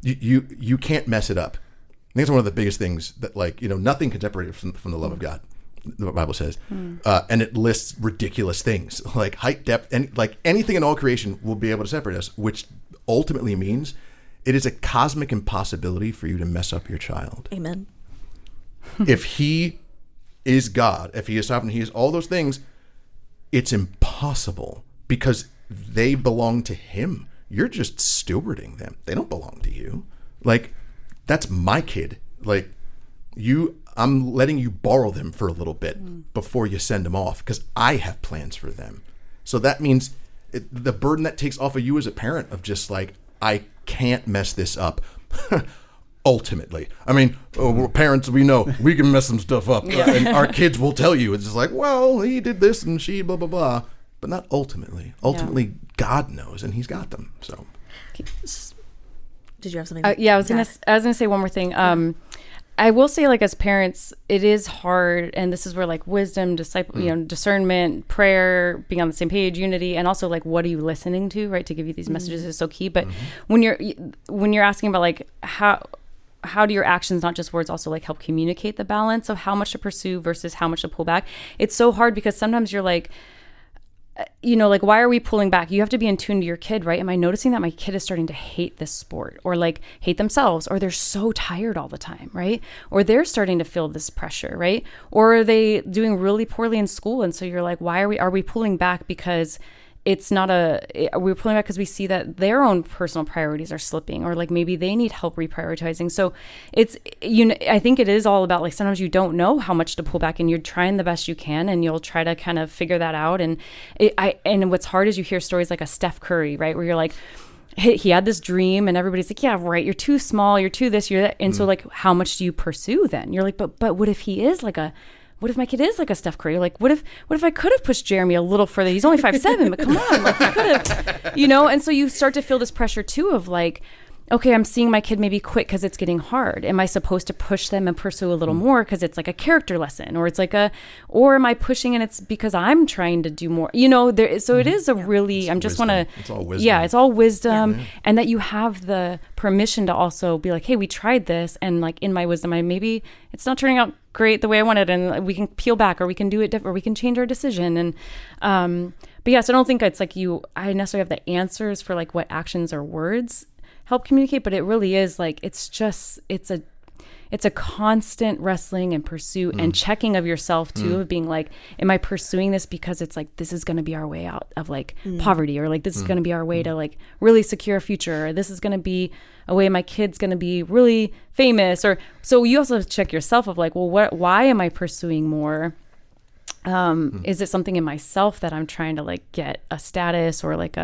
you can't mess it up. I think it's one of the biggest things that, like, nothing can separate it from the love of God. The Bible says, and it lists ridiculous things like height, depth, and like anything in all creation will be able to separate us, which ultimately means it is a cosmic impossibility for you to mess up your child. Amen. If He is God, if He is sovereign, He is all those things, it's impossible, because they belong to Him. You're just stewarding them. They don't belong to you. Like, that's my kid. Like, I'm letting you borrow them for a little bit before you send them off, because I have plans for them. So that means the burden that takes off of you as a parent of just like, I can't mess this up. Ultimately, I mean, we're parents, we know we can mess some stuff up, and our kids will tell you. It's just like, well, he did this and she blah blah blah, but not ultimately. Ultimately, God knows, and He's got them. So, did you have something? I was gonna say one more thing. I will say, like, as parents, it is hard, and this is where, like, wisdom, discernment, prayer, being on the same page, unity, and also, like, what are you listening to, right, to give you these messages is so key. But when you're asking about, like, how do your actions, not just words, also like help communicate the balance of how much to pursue versus how much to pull back? It's so hard because sometimes you're like, like, why are we pulling back? You have to be in tune to your kid, right? Am I noticing that my kid is starting to hate this sport, or like hate themselves, or they're so tired all the time, right? Or they're starting to feel this pressure, right? Or are doing really poorly in school? And so you're like, are we pulling back because we're pulling back because we see that their own personal priorities are slipping, or like maybe they need help reprioritizing. So it's, I think it is all about like, sometimes you don't know how much to pull back and you're trying the best you can and you'll try to kind of figure that out. And what's hard is you hear stories like a Steph Curry, right? Where you're like, he had this dream and everybody's like, yeah, right, you're too small, you're too this, you're that. And so like, how much do you pursue then? You're like, but what if what if my kid is like a Steph Curry? Like, what if I could have pushed Jeremy a little further? He's only 5'7", but come on, like, he could have, And so you start to feel this pressure too of like, okay, I'm seeing my kid maybe quit because it's getting hard. Am I supposed to push them and pursue a little more because it's like a character lesson, or it's like or am I pushing and it's because I'm trying to do more? So it is a really, it's all wisdom. Yeah, it's all wisdom, and that you have the permission to also be like, hey, we tried this, and like in my wisdom, maybe it's not turning out great the way I wanted, and we can peel back, or we can do it different, or we can change our decision. And but yes, I don't think it's like I necessarily have the answers for like what actions or words help communicate, but it really is like, it's a constant wrestling and pursuit and checking of yourself too, of being like, am I pursuing this because it's like, this is going to be our way out of like poverty, or like, this is going to be our way to like really secure a future, or this is going to be a way my kid's going to be really famous, or so you also check yourself of like, well, why am I pursuing more? Is it something in myself that I'm trying to like get a status, or like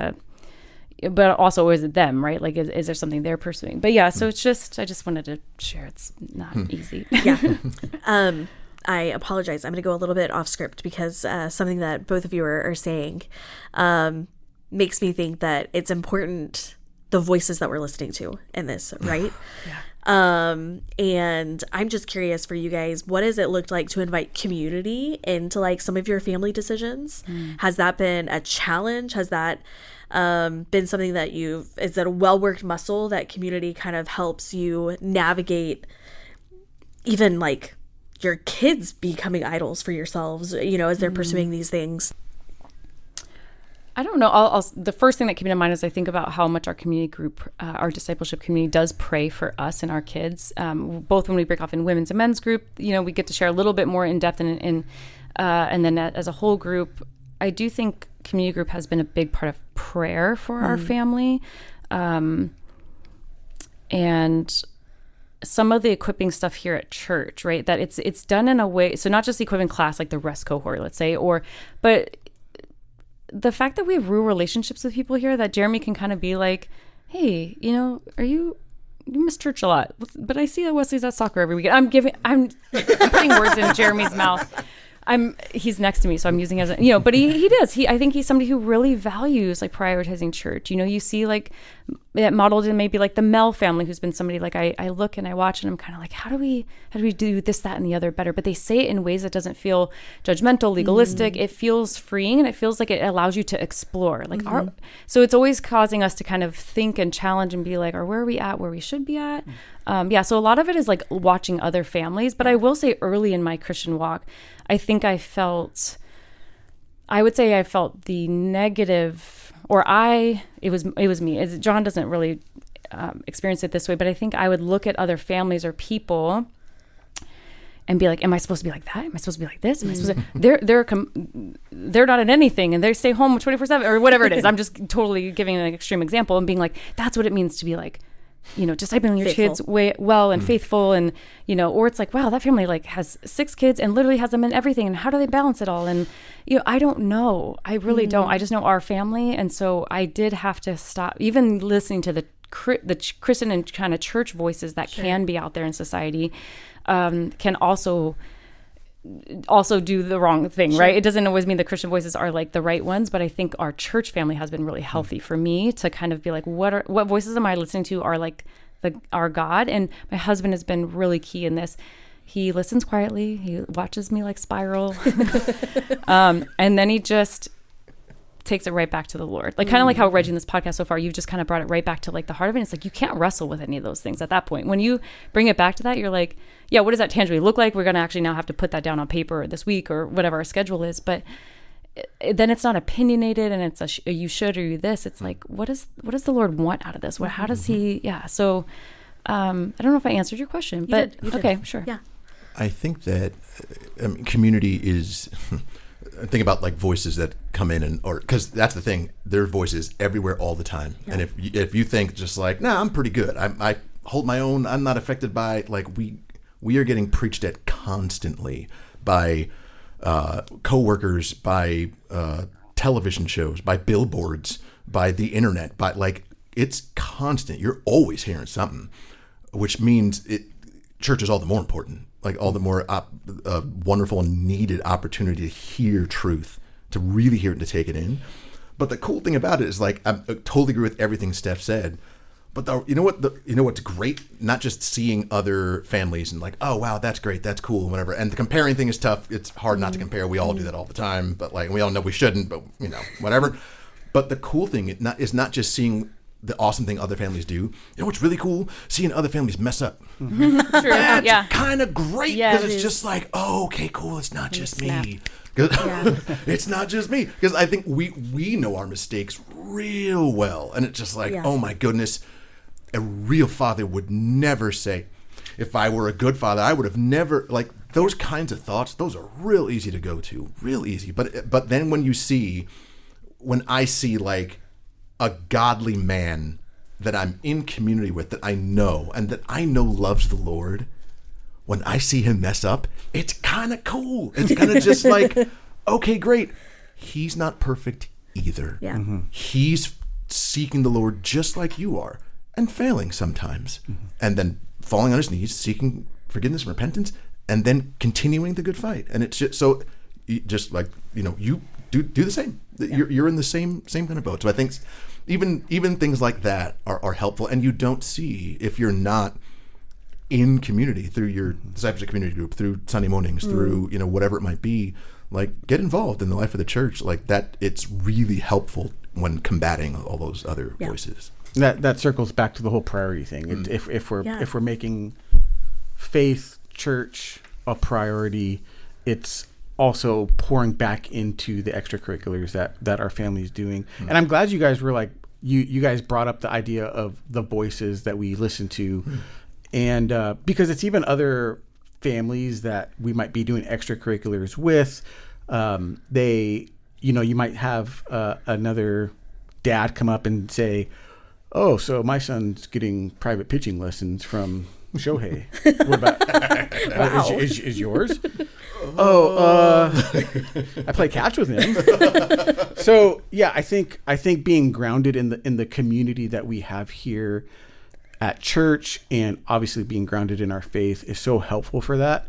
but also is it them, right? Like, is there something they're pursuing? But yeah, so it's just, I just wanted to share. It's not easy. Yeah. I apologize. I'm going to go a little bit off script because something that both of you are saying makes me think that it's important, the voices that we're listening to in this, right? And I'm just curious for you guys, what has it looked like to invite community into like some of your family decisions? Has that been a challenge? Has that been something that is that a well-worked muscle that community kind of helps you navigate, even like your kids becoming idols for yourselves, as they're pursuing these things? I don't know. The first thing that came to mind is I think about how much our community group, our discipleship community, does pray for us and our kids. Both when we break off in women's and men's group, we get to share a little bit more in depth, and then as a whole group, I do think community group has been a big part of prayer for our family. And some of the equipping stuff here at church, right? That it's done in a way, so not just the equipping class, like the rest cohort, let's say, but the fact that we have real relationships with people here, that Jeremy can kind of be like, hey, you miss church a lot, but I see that Wesley's at soccer every weekend. I'm putting words in Jeremy's mouth. He's next to me, so I'm using it as but he does. I think he's somebody who really values like prioritizing church. You see like that modeled in maybe like the Mel family, who's been somebody like I look and I watch and I'm kind of like, how do we do this, that, and the other better? But they say it in ways that doesn't feel judgmental, legalistic. It feels freeing, and it feels like it allows you to explore. Like so it's always causing us to kind of think and challenge and be like, or where are we at where we should be at? So a lot of it is like watching other families. But I will say early in my Christian walk, I think I felt the negative, it was me. John doesn't really experience it this way, but I think I would look at other families or people and be like, am I supposed to be like that? Am I supposed to be like this? Am I supposed to, they're not at anything and they stay home 24/7 or whatever it is. I'm just totally giving an extreme example and being like, that's what it means to be like, discipling your kids well and faithful, and or it's like, wow, that family like has 6 kids and literally has them in everything, and how do they balance it all? And I don't know. I really don't. I just know our family, and so I did have to stop even listening to the Christian and kind of church voices that can be out there in society, can also do the wrong thing, right? It doesn't always mean the Christian voices are like the right ones, but I think our church family has been really healthy for me to kind of be like, what voices am I listening to are like our God? And my husband has been really key in this. He listens quietly. He watches me like spiral. And then he just takes it right back to the Lord. Like kind of like how Reggie in this podcast so far, you've just kind of brought it right back to like the heart of it. It's like you can't wrestle with any of those things at that point. When you bring it back to that, you're like, yeah, what does that tangibly look like? We're going to actually now have to put that down on paper this week or whatever our schedule is. But then it's not opinionated and it's a you should or you this. It's like, what does the Lord want out of this? How does he? Yeah. So I don't know if I answered your question, but You did. Okay, sure. Yeah. I think that community is. Think about like voices that come in or because that's the thing. There are voices everywhere all the time. Yeah. And if you think just like, nah, I'm pretty good. I hold my own. I'm not affected by like we are getting preached at constantly by coworkers, by television shows, by billboards, by the internet, by like it's constant. You're always hearing something, which means church is all the more important. Like all the more wonderful and needed opportunity to hear truth, to really hear it and to take it in. But the cool thing about it is like I totally agree with everything Steph said. But you know what's great? Not just seeing other families and like, oh wow, that's great, that's cool, and whatever. And the comparing thing is tough. It's hard not to compare. We all do that all the time. But like we all know we shouldn't. But whatever. But the cool thing is not just seeing the awesome thing other families do. You know what's really cool? Seeing other families mess up. True. That's kind of great because it's is. just like, oh, okay, cool. It's not just snap. me. It's not just me. Because I think we know our mistakes real well. And it's just like, oh my goodness, a real father would never say, if I were a good father, I would have never, like those kinds of thoughts, those are real easy to go to. Real easy. But then when I see like, a godly man that I'm in community with, that I know, and that I know loves the Lord, when I see him mess up, it's kind of cool. It's kind of just like, okay, great. He's not perfect either. Yeah. Mm-hmm. He's seeking the Lord just like you are, and failing sometimes, and then falling on his knees, seeking forgiveness and repentance, and then continuing the good fight. And it's just so, just like, you do the same. You're in the same kind of boat. So I think even things like that are helpful, and you don't see if you're not in community through your discipleship community group, through Sunday mornings, through whatever it might be. Like get involved in the life of the church like that. It's really helpful when combating all those other voices. That circles back to the whole priority thing. If we're making faith, church a priority, it's also pouring back into the extracurriculars that our family's doing. And I'm glad you guys were like, you guys brought up the idea of the voices that we listen to. And because it's even other families that we might be doing extracurriculars with. You might have another dad come up and say, oh, so my son's getting private pitching lessons from Shohei. What about Wow. is yours? I play catch with him. So yeah, I think being grounded in the community that we have here at church, and obviously being grounded in our faith, is so helpful for that.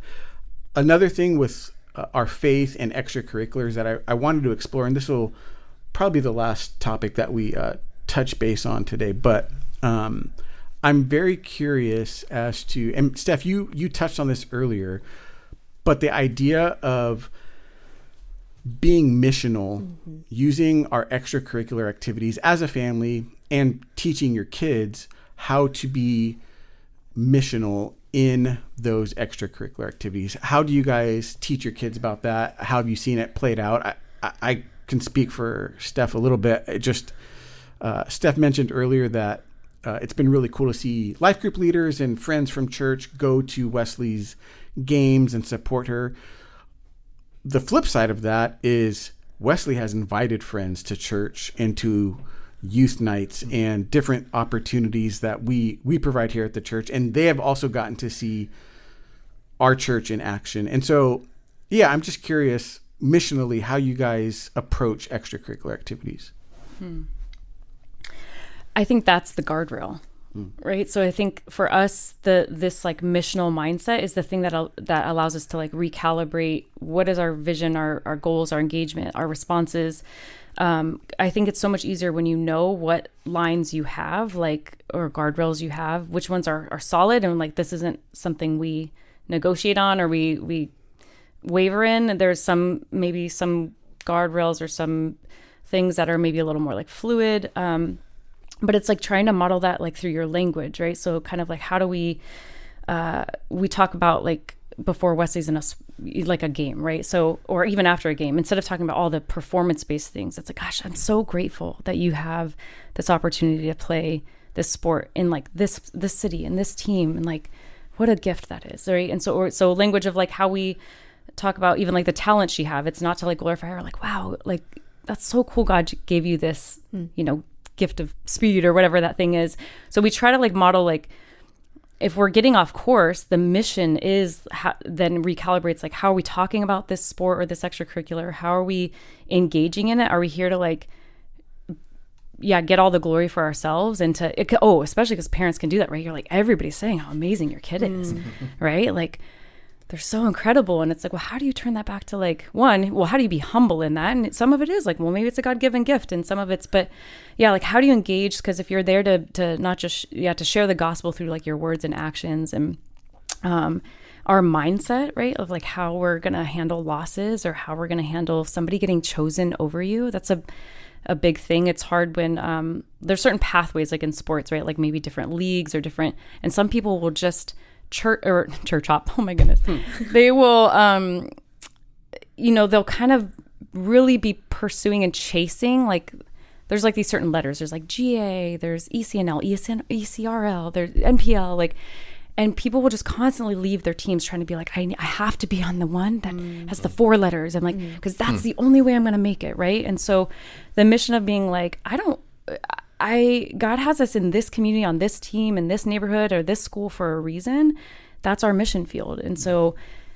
Another thing with our faith and extracurriculars that I wanted to explore, and this will probably be the last topic that we touch base on today, but I'm very curious as to, and Steph, you touched on this earlier, but the idea of being missional, using our extracurricular activities as a family, and teaching your kids how to be missional in those extracurricular activities. How do you guys teach your kids about that? How have you seen it played out? I can speak for Steph a little bit. Steph mentioned earlier that it's been really cool to see life group leaders and friends from church go to Wesley's games and support her. The flip side of that is Wesley has invited friends to church and to youth nights and different opportunities that we provide here at the church, and they have also gotten to see our church in action. And so, yeah, I'm just curious, missionally, how you guys approach extracurricular activities. I think that's the guardrail, right? So I think for us, this like missional mindset is the thing that allows us to like recalibrate what is our vision, our goals, our engagement, our responses. I think it's so much easier when you know what lines you have, like, or guardrails you have, which ones are solid, and like this isn't something we negotiate on or we waver in. There's maybe some guardrails or some things that are maybe a little more like fluid. But it's like trying to model that like through your language, right? So kind of like how do we talk about like before Wesley's in like a game, right? So, or even after a game, instead of talking about all the performance-based things, it's like, gosh, I'm so grateful that you have this opportunity to play this sport in like this city and this team, and like what a gift that is, right? And so language of like how we talk about even like the talent she have, it's not to like glorify her, like, wow, like that's so cool, God gave you this, you know, gift of speed or whatever that thing is. So we try to like model, like if we're getting off course, the mission is then recalibrates, like how are we talking about this sport or this extracurricular? How are we engaging in it? Are we here to like, get all the glory for ourselves and especially because parents can do that, right? You're like, everybody's saying how amazing your kid is, right? Like they're so incredible. And it's like, well, how do you turn that back to like, how do you be humble in that? And some of it is like, well, maybe it's a God-given gift, and some of it's, but yeah, like how do you engage? Because if you're there to not just, to share the gospel through like your words and actions and our mindset, right? Of like how we're going to handle losses or how we're going to handle somebody getting chosen over you. That's a big thing. It's hard when there's certain pathways like in sports, right? Like maybe different leagues or different, and some people will just church hop. Oh my goodness. They will, they'll kind of really be pursuing and chasing, like there's like these certain letters. There's like GA, there's ECNL, ECRL, there's NPL, like, and people will just constantly leave their teams trying to be like, I have to be on the one that has the 4 letters, and like, because that's the only way I'm going to make it, right? And so the mission of being like, God has us in this community, on this team, in this neighborhood, or this school for a reason. That's our mission field. And so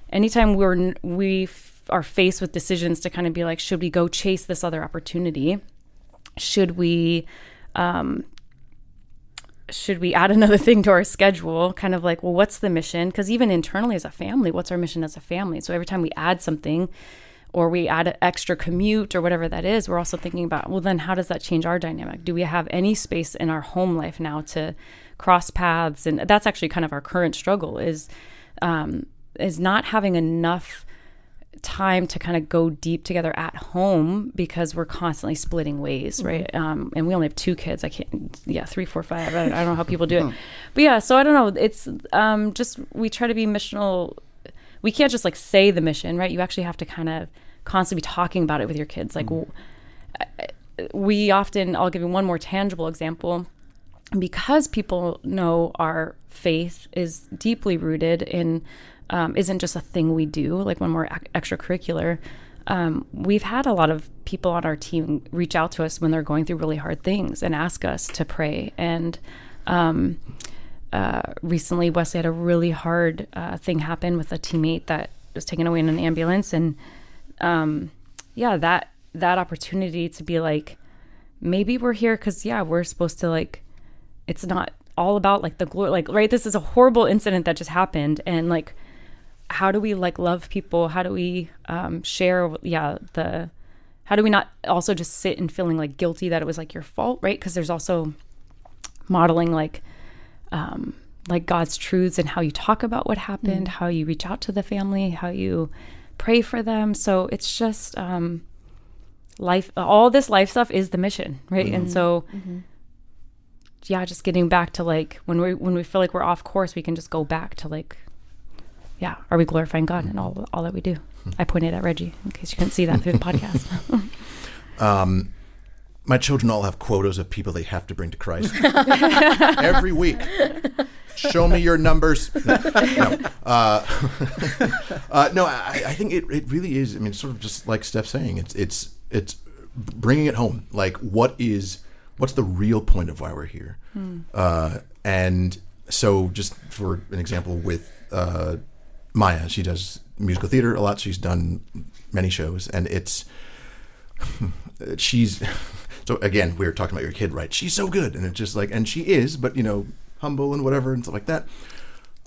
anytime we are faced with decisions to kind of be like, should we go chase this other opportunity? Should we add another thing to our schedule? Kind of like, well, what's the mission? Because even internally as a family, what's our mission as a family? So every time we add something, or we add an extra commute or whatever that is, we're also thinking about, well, then how does that change our dynamic? Do we have any space in our home life now to cross paths? And that's actually kind of our current struggle is not having enough time to kind of go deep together at home because we're constantly splitting ways, right? And we only have 2 kids. 3, 4, 5. I don't know how people do it. But yeah, so I don't know. It's just, we try to be missional. We can't just like say the mission, right? You actually have to kind of constantly be talking about it with your kids. Like we often, I'll give you one more tangible example, because people know our faith is deeply rooted in, isn't just a thing we do, like when we're extracurricular. We've had a lot of people on our team reach out to us when they're going through really hard things and ask us to pray. And recently Wesley had a really hard thing happen with a teammate that was taken away in an ambulance. And that opportunity to be like, maybe we're here because we're supposed to, like, it's not all about like the glory, like, right, this is a horrible incident that just happened, and like, how do we like love people? How do we share how do we not also just sit and feeling like guilty that it was like your fault, right? Because there's also modeling like God's truths and how you talk about what happened, how you reach out to the family, how you pray for them. So it's just life. All this life stuff is the mission, right? And so, just getting back to like when we feel like we're off course, we can just go back to like, are we glorifying God in all that we do? I pointed at Reggie in case you couldn't see that through the podcast. My children all have quotas of people they have to bring to Christ every week. Show me your numbers. No, I think it really is. I mean, sort of just like Steph's saying, it's bringing it home. Like, what's the real point of why we're here? And so, just for an example, with Maya, she does musical theater a lot. She's done many shows, and she's. So again, we were talking about your kid, right? She's so good, and it's just like, and she is, but humble and whatever and stuff like that.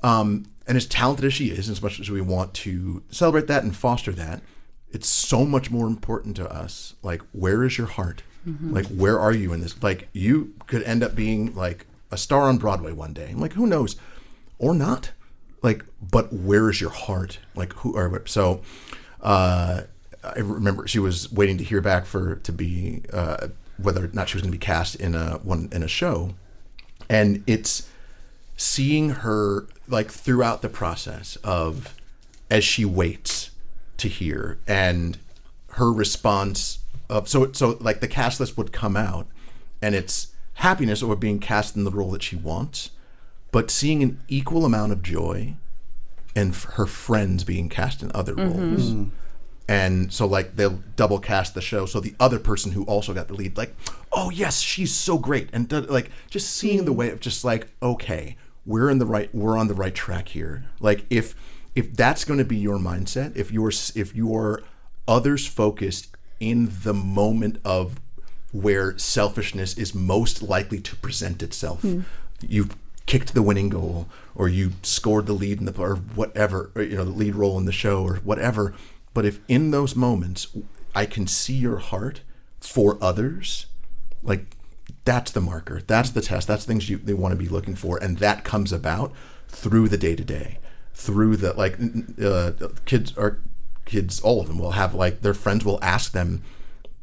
And as talented as she is, as much as we want to celebrate that and foster that, it's so much more important to us. Like, where is your heart? Like, where are you in this? Like, you could end up being like a star on Broadway one day. Like, who knows? Or not. Like, but where is your heart? Like, who are so? I remember she was waiting to hear back to be whether or not she was going to be cast in a show, and it's seeing her like throughout the process of as she waits to hear, and her response of so like the cast list would come out, and it's happiness over being cast in the role that she wants, but seeing an equal amount of joy in her friends being cast in other roles. And so like they'll double cast the show, so the other person who also got the lead, like, oh yes, she's so great, and like just seeing the way of just like, okay, we're on the right track here. Like if that's going to be your mindset, if you're others focused in the moment of where selfishness is most likely to present itself, you've kicked the winning goal, or you scored the lead or whatever, or, the lead role in the show or whatever. But if in those moments I can see your heart for others, like that's the marker, that's the test, that's things they want to be looking for, and that comes about through the day-to-day, through the like kids, all of them will have like their friends will ask them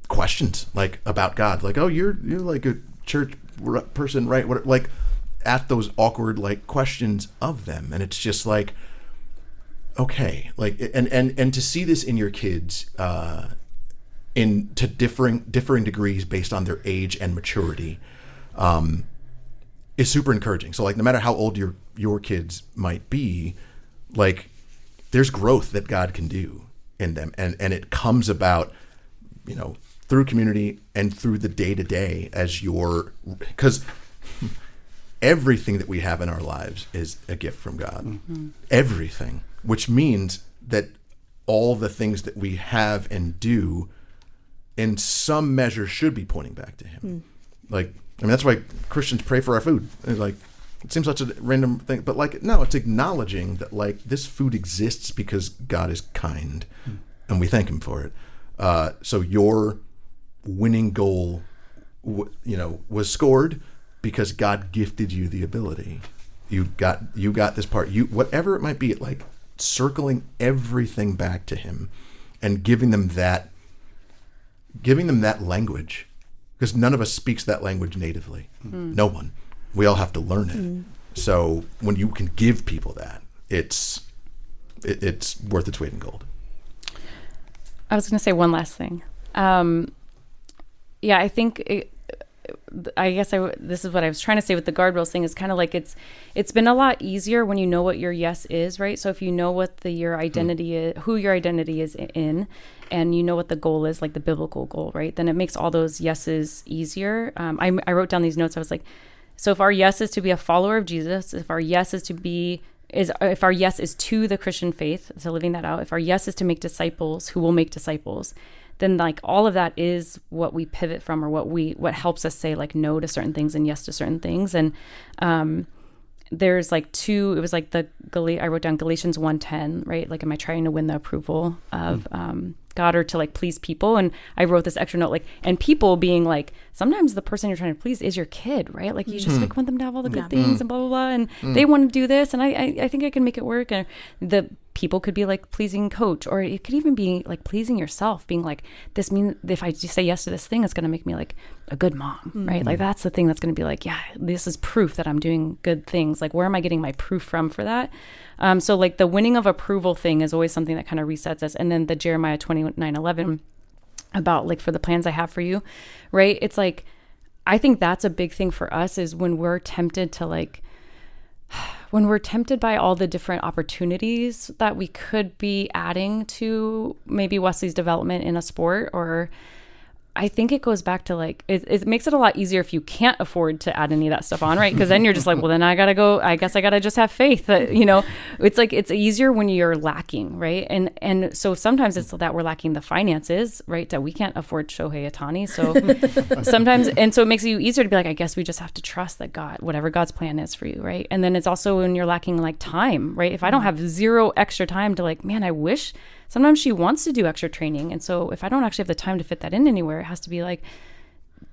questions like about God, like, oh, you're like a church person, right? What, like, ask those awkward like questions of them, and it's just like, okay, like, and to see this in your kids to differing degrees based on their age and maturity is super encouraging. So like no matter how old your kids might be, like there's growth that God can do in them, and it comes about through community and through the day-to-day because everything that we have in our lives is a gift from God. Everything, which means that all the things that we have and do in some measure should be pointing back to him. Like, I mean, that's why Christians pray for our food. It's like, it seems such a random thing, but like, no, it's acknowledging that like this food exists because God is kind and we thank him for it. So your winning goal, was scored because God gifted you the ability. You got this part, whatever it might be, like circling everything back to him and giving them that language, because none of us speaks that language natively. No one. We all have to learn it. So when you can give people that, it's worth its weight in gold. I was going to say one last thing. I think this is what I was trying to say with the guardrails thing, is kind of like it's been a lot easier when you know what your yes is, right? So if you know what your identity is, who your identity is in, and you know what the goal is, like the biblical goal, right? Then it makes all those yeses easier. I wrote down these notes. I was like, so if our yes is to be a follower of Jesus, if our yes is to the Christian faith, so living that out, if our yes is to make disciples who will make disciples, then like all of that is what we pivot from, or what helps us say like no to certain things and yes to certain things. And there's like it was like I wrote down Galatians 1:10, right? Like, am I trying to win the approval of God, or to like please people? And I wrote this extra note, like, and people being like, sometimes the person you're trying to please is your kid, right? Like you just like want them to have all the good things and blah, blah, blah. And they want to do this. And I think I can make it work. And the people could be like pleasing coach, or it could even be like pleasing yourself, being like, this means if I just say yes to this thing, it's going to make me like a good mom, right? Like that's the thing that's going to be like, yeah, this is proof that I'm doing good things. Like, where am I getting my proof from for that? So like the winning of approval thing is always something that kind of resets us. And then the Jeremiah 29:11 about like, for the plans I have for you, right? It's like, I think that's a big thing for us, is when we're tempted by all the different opportunities that we could be adding to maybe Wesley's development in a sport, or I think it goes back to like, it makes it a lot easier if you can't afford to add any of that stuff on, right? Because then you're just like, well, then I guess I gotta just have faith that, it's like, it's easier when you're lacking, right? And so sometimes it's that we're lacking the finances, right? That we can't afford Shohei Ohtani. So sometimes, and so it makes it easier to be like, I guess we just have to trust that God, whatever God's plan is for you, right? And then it's also when you're lacking like time, right? If I don't have zero extra time to like, man, I wish. Sometimes she wants to do extra training. And so if I don't actually have the time to fit that in anywhere, it has to be like,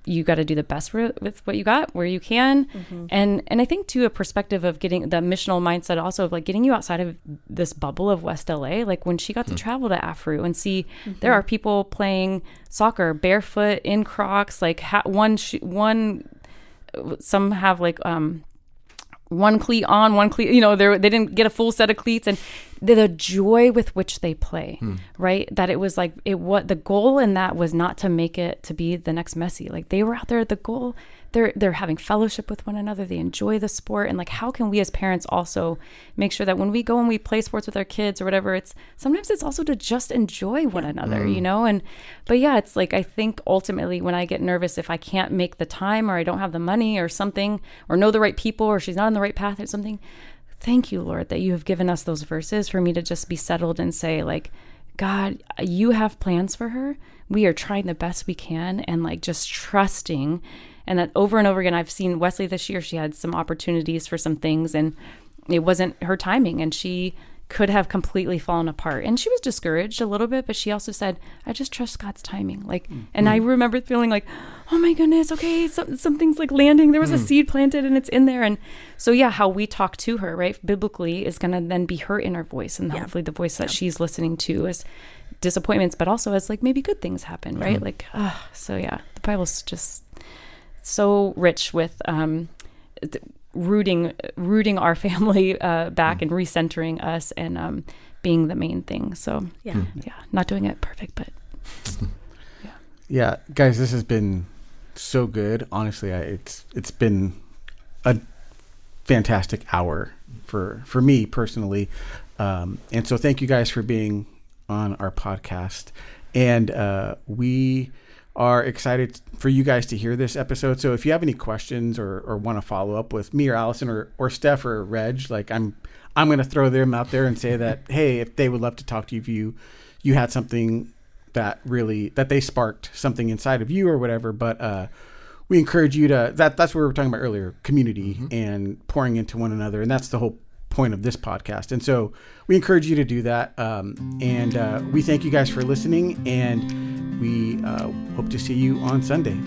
you got to do the best with what you got where you can. And I think too, a perspective of getting the missional mindset also of like getting you outside of this bubble of West LA. Like when she got to travel to Afru and see there are people playing soccer barefoot in Crocs, like some have like one cleat on, one cleat, they didn't get a full set of cleats, and the joy with which they play, right? That it was like, what the goal in that was not to make it to be the next Messi. Like they were out there, the goal, they're having fellowship with one another. They enjoy the sport. And like, how can we as parents also make sure that when we go and we play sports with our kids or whatever, sometimes it's also to just enjoy one another, but yeah, it's like, I think ultimately when I get nervous, if I can't make the time or I don't have the money or something, or know the right people, or she's not on the right path or something, thank you, Lord, that you have given us those verses for me to just be settled and say like, God, you have plans for her. We are trying the best we can, and like just trusting. And that over and over again, I've seen Wesley this year, she had some opportunities for some things and it wasn't her timing, and she could have completely fallen apart. And she was discouraged a little bit, but she also said, I just trust God's timing. Like, and I remember feeling like, oh my goodness, okay, something's like landing. There was a seed planted and it's in there. And so, yeah, how we talk to her, right, biblically is going to then be her inner voice. And hopefully the voice that she's listening to is disappointments, but also as like maybe good things happen, right? Like, so yeah, the Bible's just so rich with rooting our family back and recentering us and being the main thing. So yeah, not doing it perfect, but yeah, guys, this has been so good. Honestly, it's been a fantastic hour for me personally, and so thank you guys for being on our podcast, and we are excited for you guys to hear this episode. So if you have any questions or want to follow up with me or Allison or Steph or Reg, like I'm going to throw them out there and say that, hey, if they would love to talk to you, if you had something that they sparked something inside of you or whatever. But we encourage you to, that's what we were talking about earlier, community and pouring into one another. And that's the whole point of this podcast. And so we encourage you to do that. And we thank you guys for listening, and we hope to see you on Sunday.